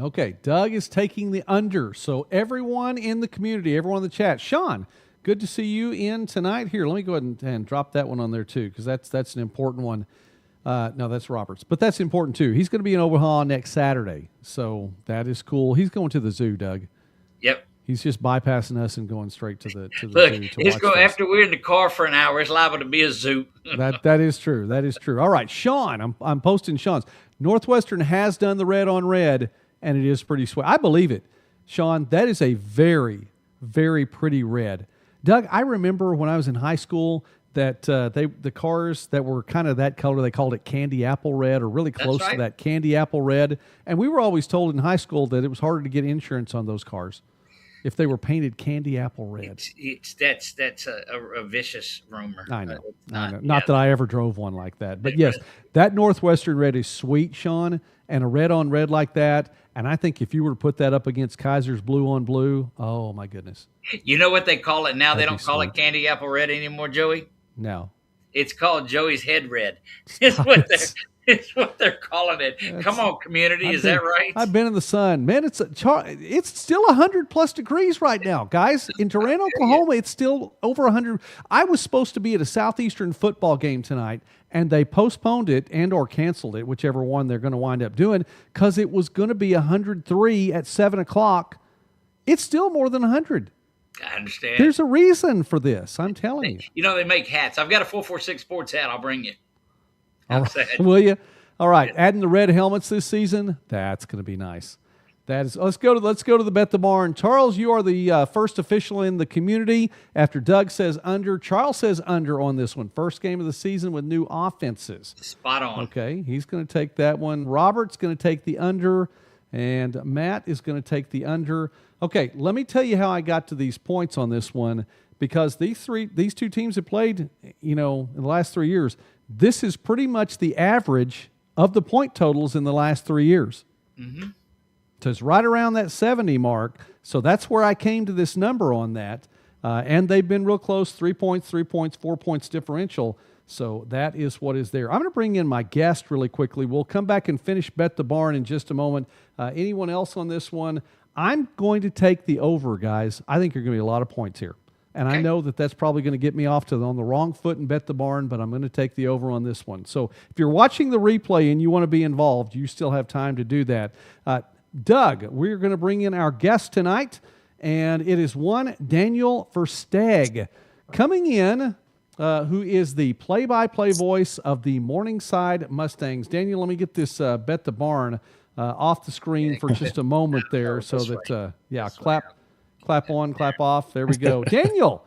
Okay, Doug is taking the under. So everyone in the community, everyone in the chat, Sean, good to see you in tonight. Here, let me go ahead and drop that one on there too, because that's an important one. No, that's Roberts, but that's important too. He's going to be in Omaha next Saturday, so that is cool. He's going to the zoo, Doug. Yep. He's just bypassing us and going straight to the Look, zoo to watch this. after we're in the car for an hour, it's liable to be a zoo. That is true. That is true. All right, Sean, I'm posting Sean's. Northwestern has done the red on red, and it is pretty sweet. I believe it, Sean. That is a very, very pretty red. Doug, I remember when I was in high school that the cars that were kind of that color, they called it candy apple red, or really close to that candy apple red. And we were always told in high school that it was harder to get insurance on those cars if they were painted candy apple red. That's a vicious rumor. I know. Not that I ever drove one like that. But yes, that Northwestern red is sweet, Sean, and a red on red like that. And I think if you were to put that up against Kaiser's blue on blue, oh my goodness. You know what they call it now? That'd They don't call it candy apple red anymore, Joey. No. It's called Joey's head red. It's what they're calling it. Come on, community. Is that right? I've been in the sun. Man, it's still 100+ degrees right now, guys. In Durant, Oklahoma, it's still over 100. I was supposed to be at a Southeastern football game tonight, and they postponed it and or canceled it, whichever one they're going to wind up doing, because it was going to be 103 at 7 o'clock. It's still more than 100. I understand. There's a reason for this. I'm telling you. You know, they make hats. I've got a 446 Sports hat. I'll bring you. Will you? All right. Adding the red helmets this season, that's going to be nice. That is. Let's go to the Bet the Barn. Charles, you are the first official in the community. After Doug says under, Charles says under on this one. First game of the season with new offenses. Spot on. Okay, he's going to take that one. Robert's going to take the under, and Matt is going to take the under. Okay, let me tell you how I got to these points on this one, because these two teams have played, in the last 3 years. This is pretty much the average of the point totals in the last 3 years. Mm-hmm. So it's right around that 70 mark. So that's where I came to this number on that. And they've been real close, 3 points, 4 points differential. So that is what is there. I'm going to bring in my guest really quickly. We'll come back and finish Bet the Barn in just a moment. Anyone else on this one? I'm going to take the over, guys. I think you're going to be a lot of points here. And okay. I know that that's probably going to get me off on the wrong foot and Bet the Barn, but I'm going to take the over on this one. So if you're watching the replay and you want to be involved, you still have time to do that. Doug, we're going to bring in our guest tonight, and it is one Daniel Versteeg coming in, who is the play-by-play voice of the Morningside Mustangs. Daniel, let me get this Bet the Barn off the screen for just a moment there, so that clap on, clap off. There we go. Daniel,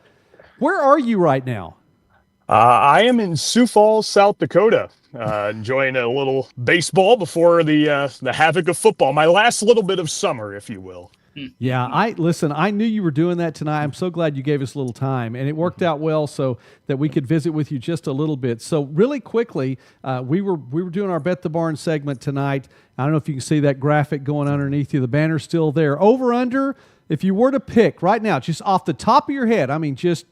where are you right now? I am in Sioux Falls, South Dakota, enjoying a little baseball before the havoc of football. My last little bit of summer, if you will. Yeah, I knew you were doing that tonight. I'm so glad you gave us a little time, and it worked out well so that we could visit with you just a little bit. So really quickly, we were doing our Bet the Barn segment tonight. I don't know if you can see that graphic going underneath you. The banner's still there. Over, under, if you were to pick right now, just off the top of your head, just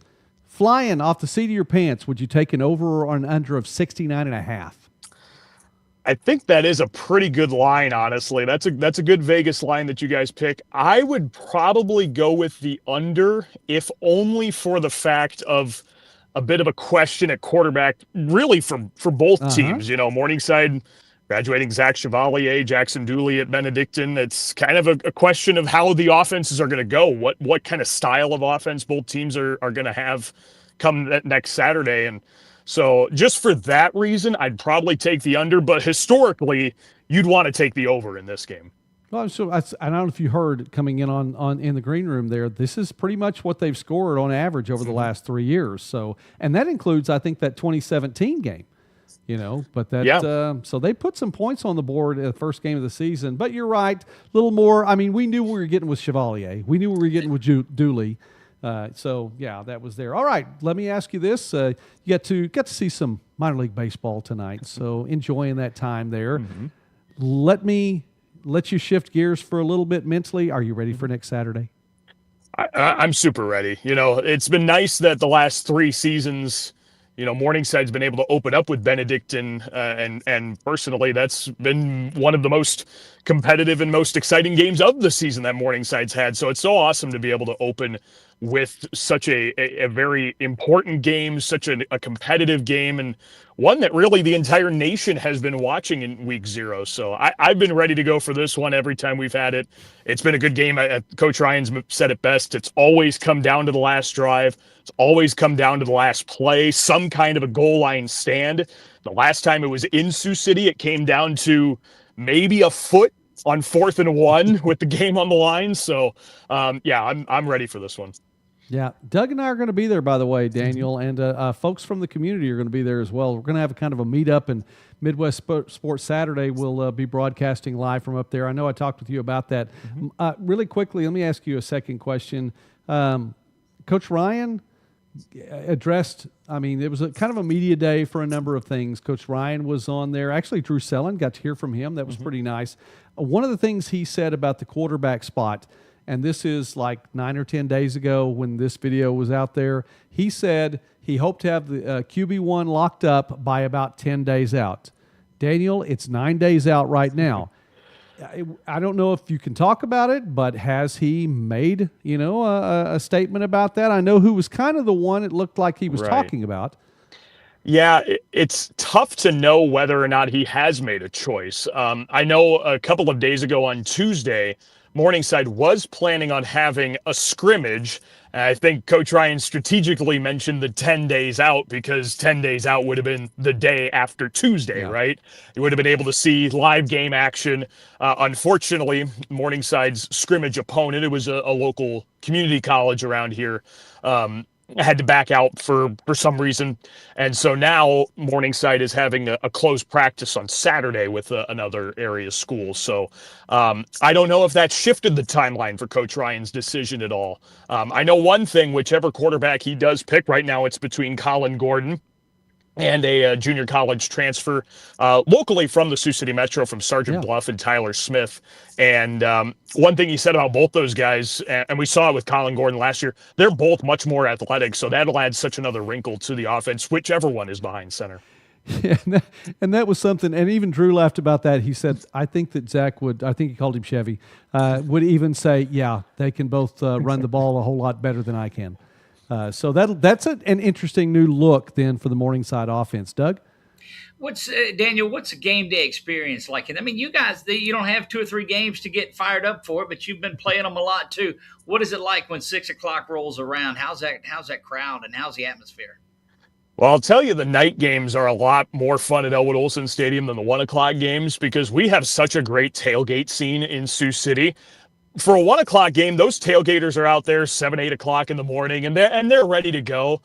flying off the seat of your pants, would you take an over or an under of 69.5? I think that is a pretty good line, honestly. That's a good Vegas line that you guys pick. I would probably go with the under, if only for the fact of a bit of a question at quarterback, really for both teams. Morningside graduating Zach Chevalier, Jackson Dooley at Benedictine. It's kind of a question of how the offenses are going to go, what kind of style of offense both teams are going to have come next Saturday. And so just for that reason, I'd probably take the under, but historically, you'd want to take the over in this game. Well, so I don't know if you heard coming in on in the green room there, this is pretty much what they've scored on average over the last 3 years. So, and that includes, I think, that 2017 game. But so they put some points on the board at the first game of the season. But you're right, a little more. We knew we were getting with Chevalier. We knew we were getting with Dooley. That was there. All right, let me ask you this: you get to see some minor league baseball tonight, so enjoying that time there. Mm-hmm. Let you shift gears for a little bit mentally. Are you ready for next Saturday? I'm super ready. It's been nice that the last 3 seasons, Morningside's been able to open up with Benedictine, and personally, that's been one of the most competitive and most exciting games of the season that Morningside's had. So it's so awesome to be able to open with such a very important game, such a competitive game, and one that really the entire nation has been watching in week 0. So I've been ready to go for this one every time we've had it. It's been a good game. Coach Ryan's said it best. It's always come down to the last drive. It's always come down to the last play, some kind of a goal line stand. The last time it was in Sioux City, it came down to maybe a foot on 4th and 1 with the game on the line. So, I'm ready for this one. Yeah, Doug and I are going to be there, by the way, Daniel, and folks from the community are going to be there as well. We're going to have a kind of a meetup, and Midwest Sports Saturday will be broadcasting live from up there. I know I talked with you about that. Mm-hmm. Really quickly, let me ask you a second question. Coach Ryan addressed, it was kind of a media day for a number of things. Coach Ryan was on there. Actually, Drew Sellen, got to hear from him. That was pretty nice. One of the things he said about the quarterback spot, and this is like 9 or 10 days ago when this video was out there, he said he hoped to have the QB1 locked up by about 10 days out. Daniel, it's 9 days out right now. I don't know if you can talk about it, but has he made, a statement about that? I know who was kind of the one it looked like he was talking about. Yeah, it's tough to know whether or not he has made a choice. I know a couple of days ago on Tuesday, Morningside was planning on having a scrimmage. I think Coach Ryan strategically mentioned the 10 days out because 10 days out would have been the day after Tuesday, right? You would have been able to see live game action. Unfortunately, Morningside's scrimmage opponent, it was a local community college around here, had to back out for some reason. And so now Morningside is having a closed practice on Saturday with another area school. So I don't know if that shifted the timeline for Coach Ryan's decision at all. I know one thing, whichever quarterback he does pick right now, it's between Colin Gordon and a junior college transfer locally from the Sioux City Metro, from Sergeant Bluff, and Tyler Smith. And one thing he said about both those guys, and we saw it with Colin Gordon last year, they're both much more athletic, so that'll add such another wrinkle to the offense, whichever one is behind center. Yeah, and that was something, and even Drew laughed about that. He said, I think that Zach would, I think he called him Chevy, would even say, yeah, they can both run the ball a whole lot better than I can. So that's an interesting new look then for the Morningside offense. Doug? Daniel, what's a game day experience like? And I mean, you guys, you don't have 2 or 3 games to get fired up for it, but you've been playing them a lot too. What is it like when 6 o'clock rolls around? How's that crowd and how's the atmosphere? Well, I'll tell you, the night games are a lot more fun at Elwood Olson Stadium than the 1 o'clock games because we have such a great tailgate scene in Sioux City. For a 1 o'clock game, those tailgaters are out there 7, 8 o'clock in the morning, and they're ready to go.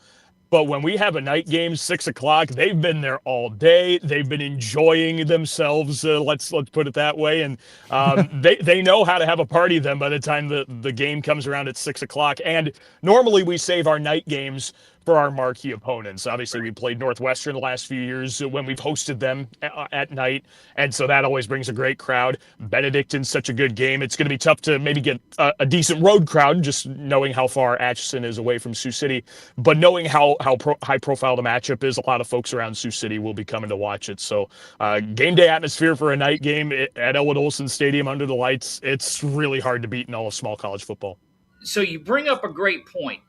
But when we have a night game, 6 o'clock, they've been there all day. They've been enjoying themselves. Let's put it that way. And they know how to have a party then by the time the game comes around at 6 o'clock. And normally we save our night games for our marquee opponents. Obviously, we played Northwestern the last few years when we've hosted them at night, and so that always brings a great crowd. Benedict's such a good game. It's going to be tough to maybe get a decent road crowd, just knowing how far Atchison is away from Sioux City, but knowing how high profile the matchup is, a lot of folks around Sioux City will be coming to watch it. So game day atmosphere for a night game at Elwood Olson Stadium under the lights, it's really hard to beat in all of small college football. So you bring up a great point.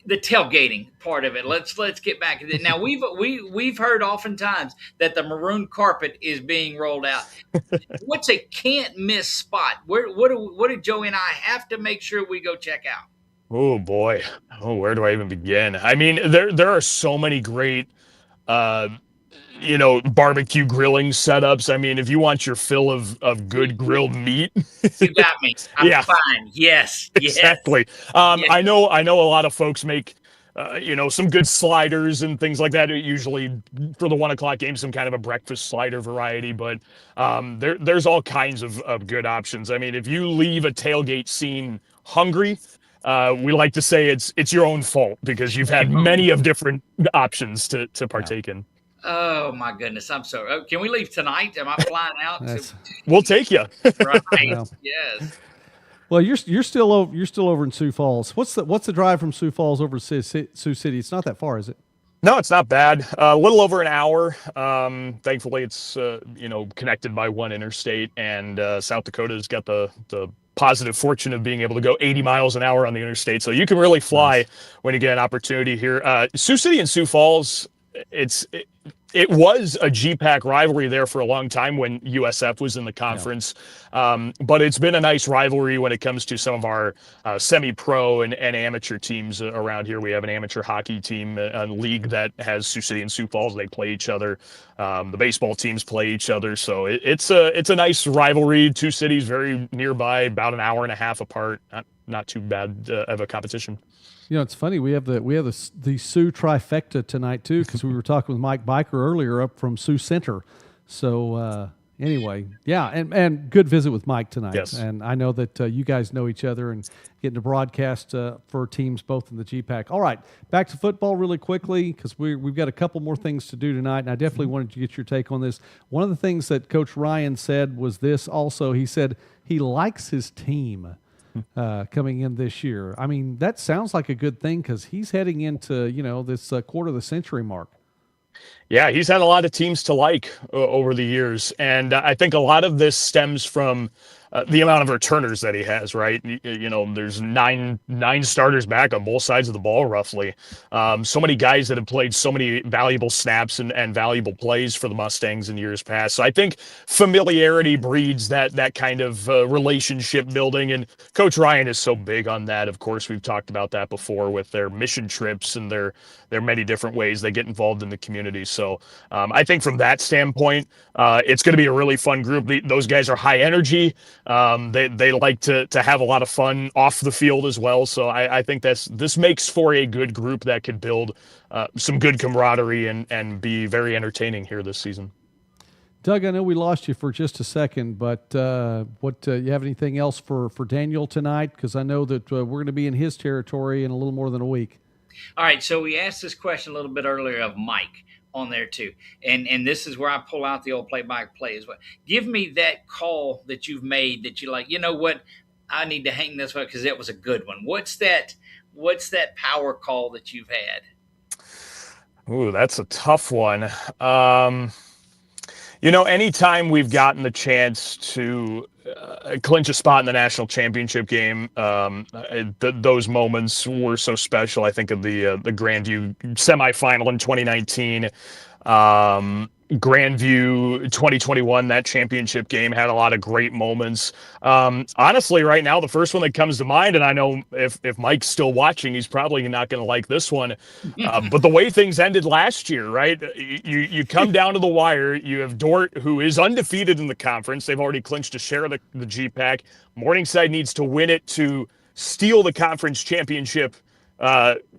The tailgating part of it. Let's get back to it. Now we've heard oftentimes that the maroon carpet is being rolled out. What's a can't miss spot? What do Joey and I have to make sure we go check out? Oh boy. Oh, where do I even begin? I mean, there are so many great barbecue grilling setups. I mean, if you want your fill of good grilled meat, you got me. I'm fine. Yes. Exactly. Yes. I know a lot of folks make, some good sliders and things like that. Usually for the 1 o'clock game, some kind of a breakfast slider variety, but there's all kinds of good options. I mean, if you leave a tailgate scene hungry, we like to say it's your own fault because you've had many of different options to partake in. Oh my goodness! I'm sorry. Can we leave tonight? Am I flying out? We'll take you. Right. Yeah. Yes. Well, you're still over in Sioux Falls. What's the drive from Sioux Falls over to Sioux City? It's not that far, is it? No, it's not bad. A little over an hour. Thankfully, it's connected by one interstate, and South Dakota's got the positive fortune of being able to go 80 miles an hour on the interstate, so you can really fly when you get an opportunity here. Sioux City and Sioux Falls. It was a GPAC rivalry there for a long time when USF was in the conference, but it's been a nice rivalry when it comes to some of our semi-pro and amateur teams around here. We have an amateur hockey team, a league that has Sioux City and Sioux Falls. They play each other. The baseball teams play each other, so it's a nice rivalry. Two cities very nearby, about an hour and a half apart. Not too bad of a competition. You know, it's funny. We have the Sioux trifecta tonight too, because we were talking with Mike Biker earlier up from Sioux Center. So anyway, yeah, and good visit with Mike tonight. Yes. And I know that you guys know each other and getting to broadcast for teams both in the GPAC. All right, back to football really quickly because we've got a couple more things to do tonight, and I definitely wanted to get your take on this. One of the things that Coach Ryan said was this. Also, he said he likes his team. Coming in this year. I mean, that sounds like a good thing because he's heading into, this quarter of the century mark. Yeah, he's had a lot of teams to like over the years. And I think a lot of this stems from the amount of returners that he has, right? There's nine starters back on both sides of the ball, roughly. So many guys that have played so many valuable snaps and valuable plays for the Mustangs in years past. So I think familiarity breeds that kind of relationship building, and Coach Ryan is so big on that. Of course, we've talked about that before with their mission trips and their many different ways they get involved in the community. So I think from that standpoint, it's going to be a really fun group. Those guys are high energy. They like to have a lot of fun off the field as well. So I think this makes for a good group that could build some good camaraderie and be very entertaining here this season. Doug, I know we lost you for just a second, but you have anything else for Daniel tonight? Because I know that we're going to be in his territory in a little more than a week. All right, so we asked this question a little bit earlier of Mike on there too, and this is where I pull out the old play-by-play as well. Give me that call that you've made that you're like, you know what, I need to hang this one because it was a good one. What's that power call that you've had? Ooh, that's a tough one. Anytime we've gotten the chance to clinch a spot in the national championship game, those moments were so special. I think of the Grandview semifinal in 2019, Grandview 2021, that championship game had a lot of great moments. Honestly, right now, the first one that comes to mind, and I know if Mike's still watching, he's probably not going to like this one, but the way things ended last year, right? You come down to the wire. You have Dort, who is undefeated in the conference. They've already clinched a share of the GPAC. Morningside needs to win it to steal the conference championship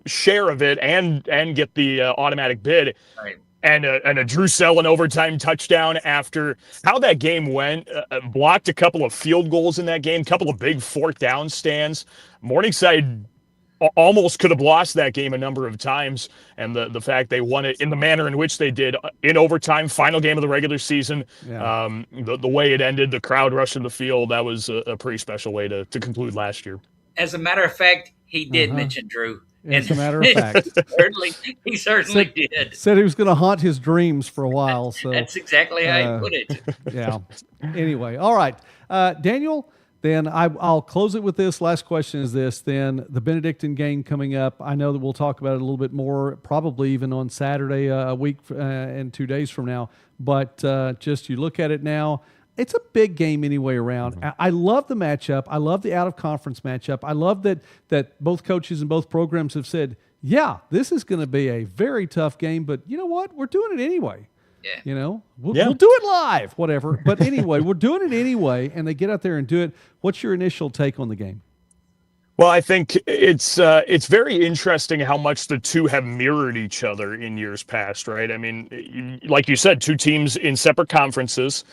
share of it and get the automatic bid. Right. And a Drew Sellen overtime touchdown after how that game went, blocked a couple of field goals in that game, couple of big fourth down stands. Morningside almost could have lost that game a number of times, and the fact they won it in the manner in which they did in overtime, final game of the regular season, the way it ended, the crowd rushing the field, that was a pretty special way to conclude last year. As a matter of fact, he did mention Drew. As a matter of fact, he certainly did. Said he was going to haunt his dreams for a while. So that's exactly how he put it. Yeah. Anyway, all right, Daniel. Then I'll close it with this. Last question is this. Then the Benedictine game coming up. I know that we'll talk about it a little bit more, probably even on Saturday, a week and 2 days from now. But just you look at it now. It's a big game anyway around. Mm-hmm. I love the matchup. I love the out-of-conference matchup. I love that both coaches and both programs have said, yeah, this is going to be a very tough game, but you know what? We're doing it anyway. Yeah. We'll do it live, whatever. But anyway, we're doing it anyway, and they get out there and do it. What's your initial take on the game? Well, I think it's very interesting how much the two have mirrored each other in years past, right? I mean, like you said, two teams in separate conferences.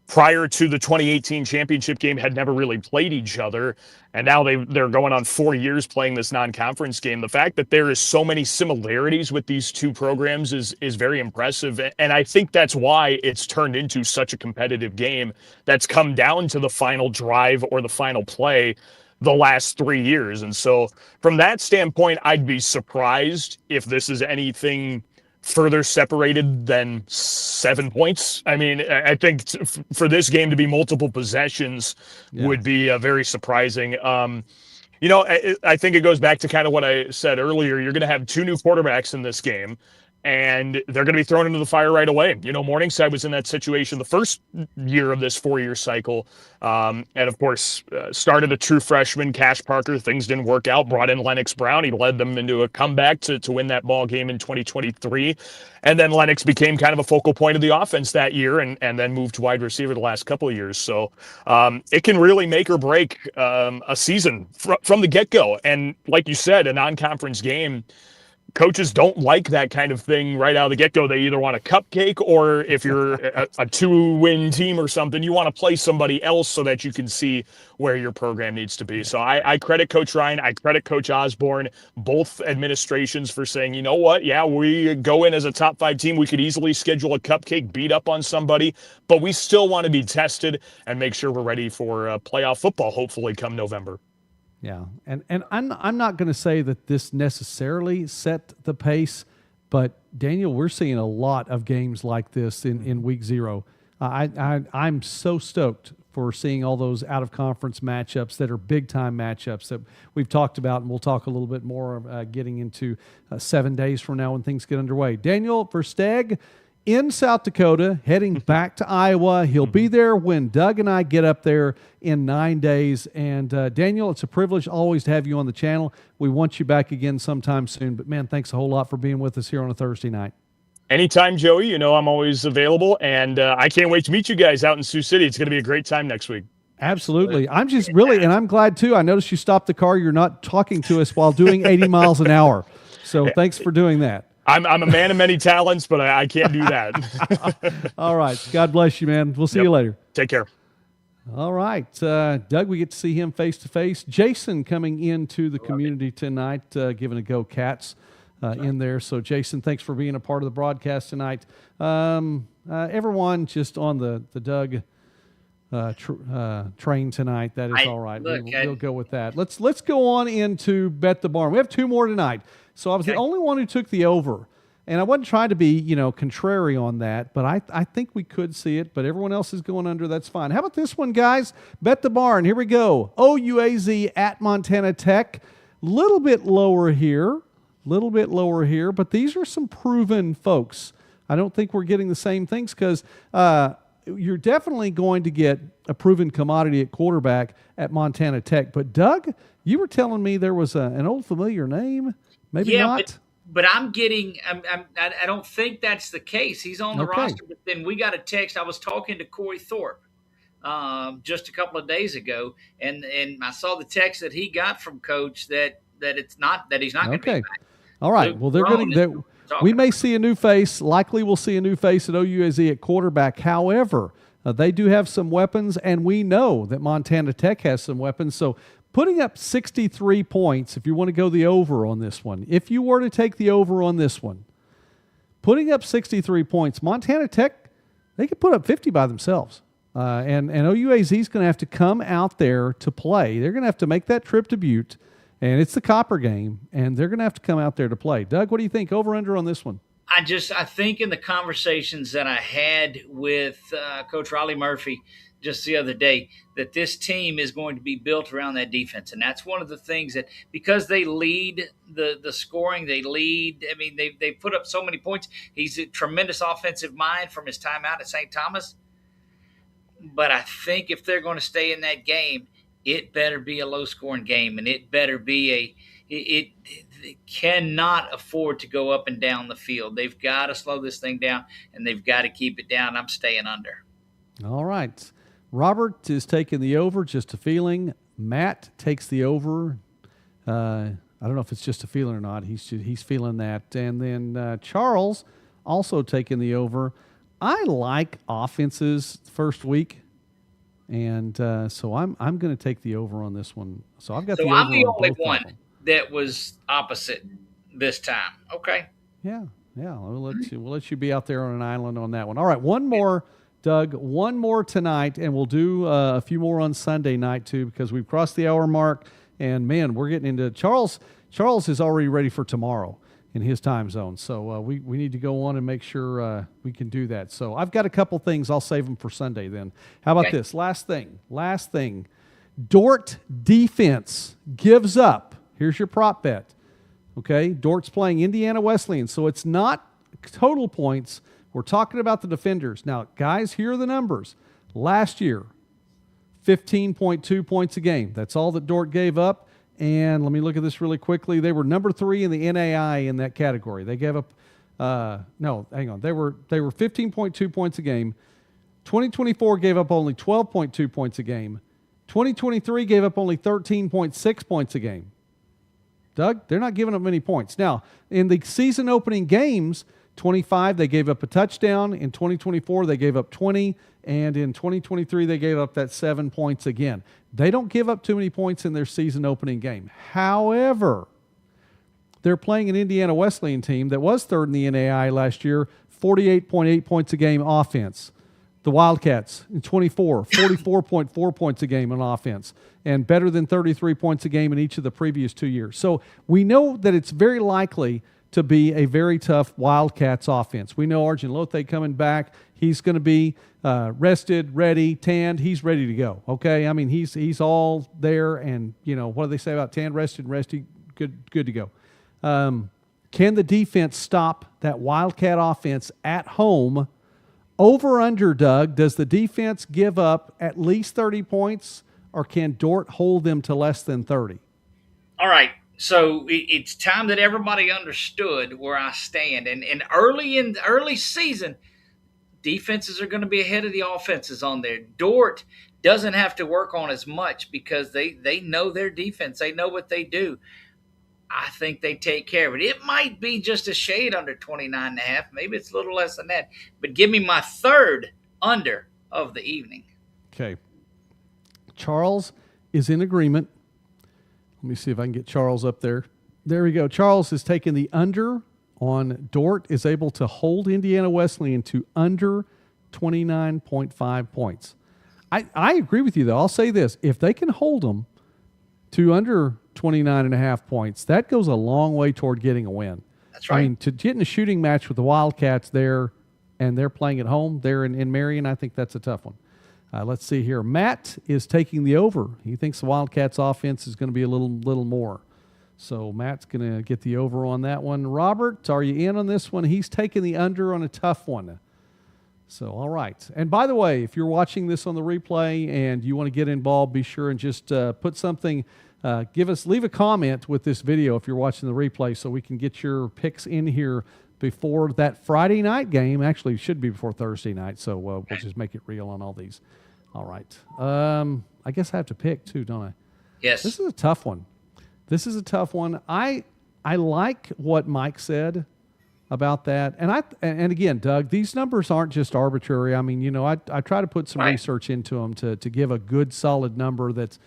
Prior to the 2018 championship game, had never really played each other, and now they're going on 4 years playing this non-conference game. The fact that there is so many similarities with these two programs is very impressive, and I think that's why it's turned into such a competitive game that's come down to the final drive or the final play the last 3 years. And so from that standpoint, I'd be surprised if this is anything further separated than 7 points. I mean, I think for this game to be multiple possessions would be very surprising. I think it goes back to kind of what I said earlier. You're going to have two new quarterbacks in this game, and they're going to be thrown into the fire right away. Morningside was in that situation the first year of this 4-year cycle. And of course, started a true freshman, Cash Parker. Things didn't work out. Brought in Lennox Brown. He led them into a comeback to win that ball game in 2023. And then Lennox became kind of a focal point of the offense that year and then moved to wide receiver the last couple of years. So it can really make or break a season from the get-go. And like you said, a non-conference game, coaches don't like that kind of thing right out of the get-go. They either want a cupcake, or if you're a 2-win team or something, you want to play somebody else so that you can see where your program needs to be. So I credit Coach Ryan. I credit Coach Osborne, both administrations, for saying, you know what? Yeah, we go in as a top 5 team. We could easily schedule a cupcake, beat up on somebody, but we still want to be tested and make sure we're ready for playoff football, hopefully come November. Yeah, and I'm not going to say that this necessarily set the pace, but Daniel, we're seeing a lot of games like this in week 0. I'm so stoked for seeing all those out-of-conference matchups that are big-time matchups that we've talked about, and we'll talk a little bit more getting into 7 days from now when things get underway. Daniel Versteeg in South Dakota, heading back to Iowa. He'll be there when Doug and I get up there in 9 days. And Daniel, it's a privilege always to have you on the channel. We want you back again sometime soon. But, man, thanks a whole lot for being with us here on a Thursday night. Anytime, Joey. You know I'm always available, and I can't wait to meet you guys out in Sioux City. It's going to be a great time next week. Absolutely. I'm just really, and I'm glad too. I noticed you stopped the car. You're not talking to us while doing 80 miles an hour. So thanks for doing that. I'm a man of many talents, but I can't do that. All right. God bless you, man. We'll see you later. Take care. All right. Doug, we get to see him face to face. Jason coming into the community tonight, giving a go Cats in there. So, Jason, thanks for being a part of the broadcast tonight. Everyone just on the Doug train tonight. That is all right. We'll go with that. Let's go on into Bet the Barn. We have 2 more tonight. So I was the only one who took the over. And I wasn't trying to be, contrary on that, but I think we could see it, but everyone else is going under. That's fine. How about this one, guys? Bet the Barn. Here we go. OUAZ at Montana Tech. Little bit lower here, but these are some proven folks. I don't think we're getting the same things because you're definitely going to get a proven commodity at quarterback at Montana Tech. But, Doug, you were telling me there was an old familiar name. Maybe not. But I'm getting. I don't think that's the case. He's on the roster, but then we got a text. I was talking to Corey Thorpe just a couple of days ago, and I saw the text that he got from Coach that he's not going to be back. All right. Luke well, they're going to. We may see a new face. Likely, we'll see a new face at OUAZ at quarterback. However, they do have some weapons, and we know that Montana Tech has some weapons. So, putting up 63 points, if you want to go the over on this one, if you were to take the over on this one, putting up 63 points, Montana Tech, they could put up 50 by themselves. And OUAZ is going to have to come out there to play. They're going to have to make that trip to Butte, and it's the Copper game, and they're going to have to come out there to play. Doug, what do you think? Over, under on this one? I think in the conversations that I had with Coach Riley Murphy just the other day, that this team is going to be built around that defense. And that's one of the things that, because they lead the scoring, they lead. I mean, they put up so many points. He's a tremendous offensive mind from his time out at St. Thomas. But I think if they're going to stay in that game, it better be a low-scoring game, and it better be it cannot afford to go up and down the field. They've got to slow this thing down, and they've got to keep it down. I'm staying under. All right. Robert is taking the over, just a feeling. Matt takes the over. I don't know if it's just a feeling or not. He's feeling that. And then Charles also taking the over. I like offenses first week, and so I'm going to take the over on this one. So I've got the over. I'm the only one that was opposite this time. Okay. Yeah. We'll let you be out there on an island on that one. All right, one more. Doug, one more tonight, and we'll do a few more on Sunday night too, because we've crossed the hour mark, and man, we're getting into Charles. Charles is already ready for tomorrow in his time zone, so we need to go on and make sure we can do that. So I've got a couple things. I'll save them for Sunday then. How about this? Last thing. Dort defense gives up. Here's your prop bet. Okay, Dort's playing Indiana Wesleyan, so it's not total points. We're talking about the defenders. Now, guys, here are the numbers. Last year, 15.2 points a game. That's all that Dort gave up. And let me look at this really quickly. They were number 3 in the NAI in that category. They gave up They were 15.2 points a game. 2024 gave up only 12.2 points a game. 2023 gave up only 13.6 points a game. Doug, they're not giving up many points. Now, in the season opening games, 25, they gave up a touchdown. In 2024, they gave up 20. And in 2023, they gave up that 7 points again. They don't give up too many points in their season opening game. However, they're playing an Indiana Wesleyan team that was third in the NAI last year, 48.8 points a game offense. The Wildcats in 24, 44.4 points a game on offense, and better than 33 points a game in each of the previous 2 years. So we know that it's very likely to be a very tough Wildcats offense. We know Arjun Lothe coming back. He's going to be rested, ready, tanned. He's ready to go. Okay, I mean he's all there, and what do they say about tanned, rested, and resty? Good to go. Can the defense stop that Wildcat offense at home? Over under, Doug. Does the defense give up at least 30 points, or can Dort hold them to less than 30? All right. So it's time that everybody understood where I stand. And in the early season, defenses are going to be ahead of the offenses on there. Dort doesn't have to work on as much because they know their defense. They know what they do. I think they take care of it. It might be just a shade under 29.5. Maybe it's a little less than that. But give me my third under of the evening. Okay. Charles is in agreement. Let me see if I can get Charles up there. There we go. Charles has taken the under on Dort, is able to hold Indiana Wesleyan to under 29.5 points. I agree with you, though. I'll say this. If they can hold them to under 29.5 points, that goes a long way toward getting a win. That's right. I mean, to get in a shooting match with the Wildcats there, and they're playing at home there in Marion, I think that's a tough one. Let's see here. Matt is taking the over. He thinks the Wildcats offense is going to be a little more. So Matt's going to get the over on that one. Robert, are you in on this one? He's taking the under on a tough one. So, all right. And by the way, if you're watching this on the replay and you want to get involved, be sure and just put something, leave a comment with this video if you're watching the replay so we can get your picks in here before that Friday night game. Actually, it should be before Thursday night, so we'll just make it real on all these. All right. I guess I have to pick too, don't I? Yes. This is a tough one. I like what Mike said about that. And again, Doug, these numbers aren't just arbitrary. I mean, I try to put some research into them to give a good solid number that's,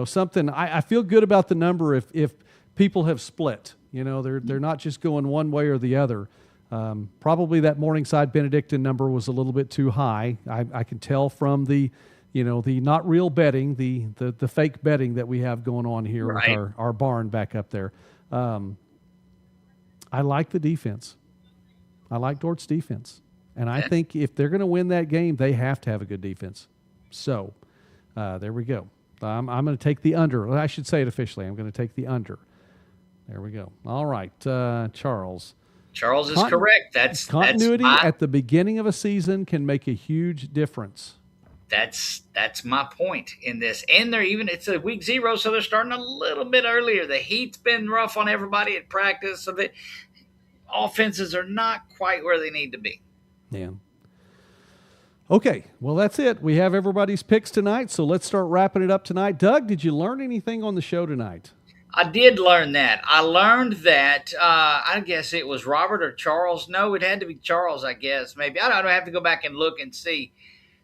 something. I feel good about the number if people have split. They're not just going one way or the other. Probably that Morningside Benedictine number was a little bit too high. I can tell from the not real betting, the fake betting that we have going on here with our barn back up there. I like the defense. I like Dort's defense. And I think if they're going to win that game, they have to have a good defense. So there we go. I'm going to take the under. I should say it officially. I'm going to take the under. There we go. All right, Charles. Charles is correct. That's continuity at the beginning of a season can make a huge difference. That's my point in this. And it's a week 0, so they're starting a little bit earlier. The heat's been rough on everybody at practice, so the offenses are not quite where they need to be. Yeah. Okay, well, that's it. We have everybody's picks tonight, so let's start wrapping it up tonight. Doug, did you learn anything on the show tonight? I did learn that. I learned that, I guess it was Robert or Charles. No, it had to be Charles, I guess. Maybe. I don't know. I have to go back and look and see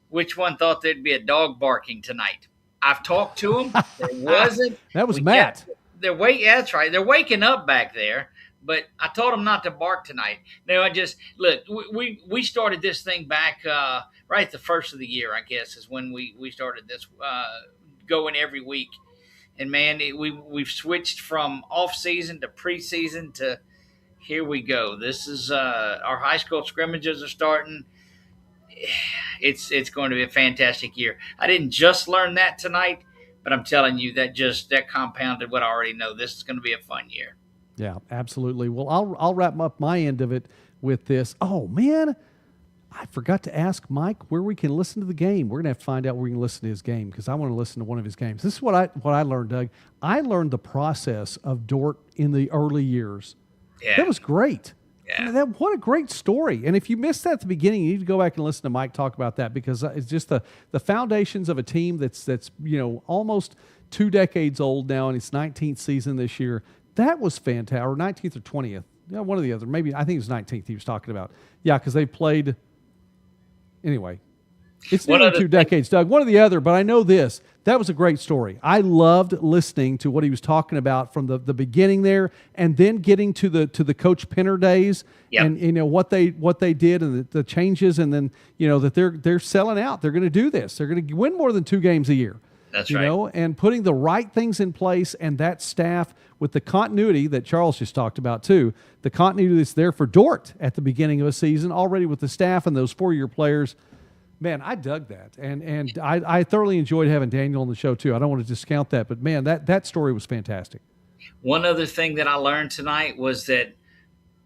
which one thought there'd be a dog barking tonight. I've talked to them. There wasn't. That was Matt. Yeah, that's right. They're waking up back there, but I told them not to bark tonight. No, we started this thing back right the first of the year, I guess, is when we started this going every week. And, man, we've switched from off-season to preseason to here we go. This is our high school scrimmages are starting. It's going to be a fantastic year. I didn't just learn that tonight, but I'm telling you that compounded what I already know. This is going to be a fun year. Yeah, absolutely. Well, I'll wrap up my end of it with this. Oh, man, I forgot to ask Mike where we can listen to the game. We're going to have to find out where we can listen to his game because I want to listen to one of his games. This is what I learned, Doug. I learned the process of Dort in the early years. Yeah. That was great. Yeah. I mean, what a great story. And if you missed that at the beginning, you need to go back and listen to Mike talk about that because it's just the foundations of a team that's almost 2 decades old now in its 19th season this year. That was fantastic. Or 19th or 20th. Yeah, one or the other. Maybe I think it was 19th he was talking about. Yeah, because they played – anyway, it's nearly 2 decades, Doug. One or the other, but I know this. That was a great story. I loved listening to what he was talking about from the beginning there, and then getting to the Coach Penner days, and what they did and the changes, and then that they're selling out. They're going to do this. They're going to win more than 2 games a year. That's you right. know, and putting the right things in place, and that staff with the continuity that Charles just talked about too, the continuity that's there for Dort at the beginning of a season already with the staff and those 4-year players. Man, I dug that, and I thoroughly enjoyed having Daniel on the show too. I don't want to discount that, but man, that story was fantastic. One other thing that I learned tonight was that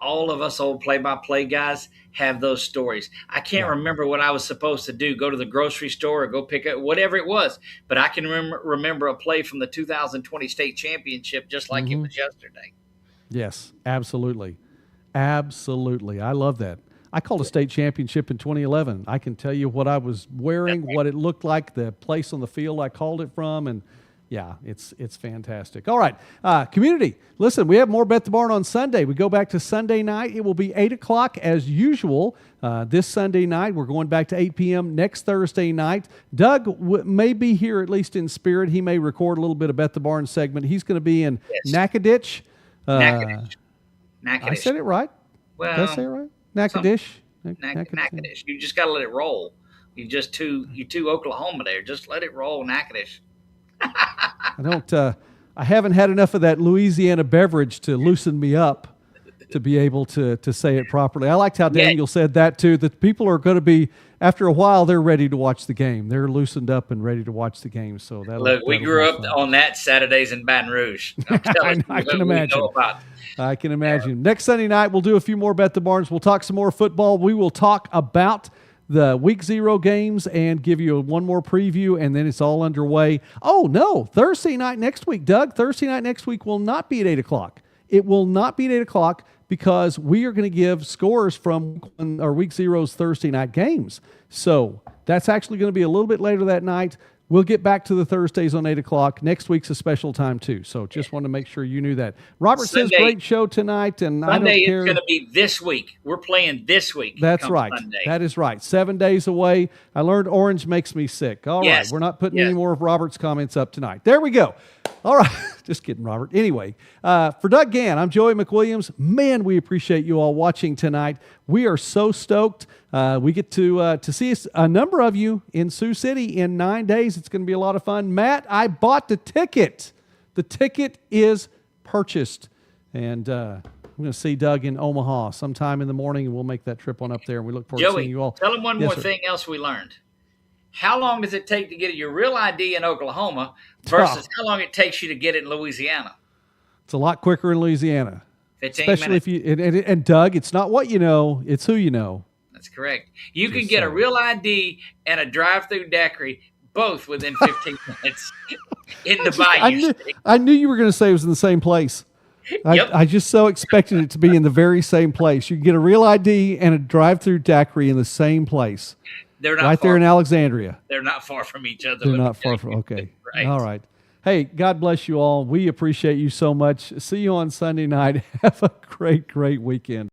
all of us old play-by-play guys have those stories. I can't remember what I was supposed to do, go to the grocery store or go pick up whatever it was, but I can remember a play from the 2020 state championship just like it was yesterday. Yes, absolutely. Absolutely. I love that. I called a state championship in 2011. I can tell you what I was wearing, what it looked like, the place on the field I called it from, and yeah, it's fantastic. All right, community, listen, we have more Bet the Barn on Sunday. We go back to Sunday night. It will be 8 o'clock as usual this Sunday night. We're going back to 8 p.m. next Thursday night. Doug may be here, at least in spirit. He may record a little bit of Bet the Barn segment. He's going to be in Natchitoches. Natchitoches. I said it right. Well, did I say it right? Natchitoches. Natchitoches. You just got to let it roll. You two Oklahoma there. Just let it roll, Natchitoches. I haven't had enough of that Louisiana beverage to loosen me up to be able to say it properly. I liked how Daniel said that too, that people are going to be, after a while, they're ready to watch the game. They're loosened up and ready to watch the game. So look, we grew up on that Saturdays in Baton Rouge. I can imagine. I can imagine. Next Sunday night, we'll do a few more Bet the Barns. We'll talk some more football. We will talk about the Week 0 games and give you one more preview, and then it's all underway. Oh, no, Thursday night next week, Doug. Thursday night next week will not be at 8 o'clock. It will not be at 8 o'clock because we are going to give scores from our Week 0's Thursday night games. So that's actually going to be a little bit later that night. We'll get back to the Thursdays on 8 o'clock. Next week's a special time, too. So just want to make sure you knew that. Robert says great show tonight, and I don't care. Sunday is going to be this week. We're playing this week. That's right. Sunday. That is right. 7 days away. I learned orange makes me sick. All right. We're not putting any more of Robert's comments up tonight. There we go. All right. Just kidding, Robert. Anyway, for Doug Gann, I'm Joey McWilliams. Man, we appreciate you all watching tonight. We are so stoked. We get to see a number of you in Sioux City in 9 days. It's going to be a lot of fun. Matt, I bought the ticket. The ticket is purchased. And I'm going to see Doug in Omaha sometime in the morning, and we'll make that trip on up there. And we look forward to seeing you all. Tell him one more thing else we learned. How long does it take to get your real ID in Oklahoma versus how long it takes you to get it in Louisiana? It's a lot quicker in Louisiana. 15 especially minutes. If you and Doug, it's not what you know, it's who you know. That's correct. You can get a real ID and a drive-through daiquiri both within 15 minutes in the Bayou. I knew you were going to say it was in the same place. I just so expected it to be in the very same place. You can get a real ID and a drive-through daiquiri in the same place. They're not right there in Alexandria. They're not far from each other. They're not far from. Okay. Right. All right. Hey, God bless you all. We appreciate you so much. See you on Sunday night. Have a great, great weekend.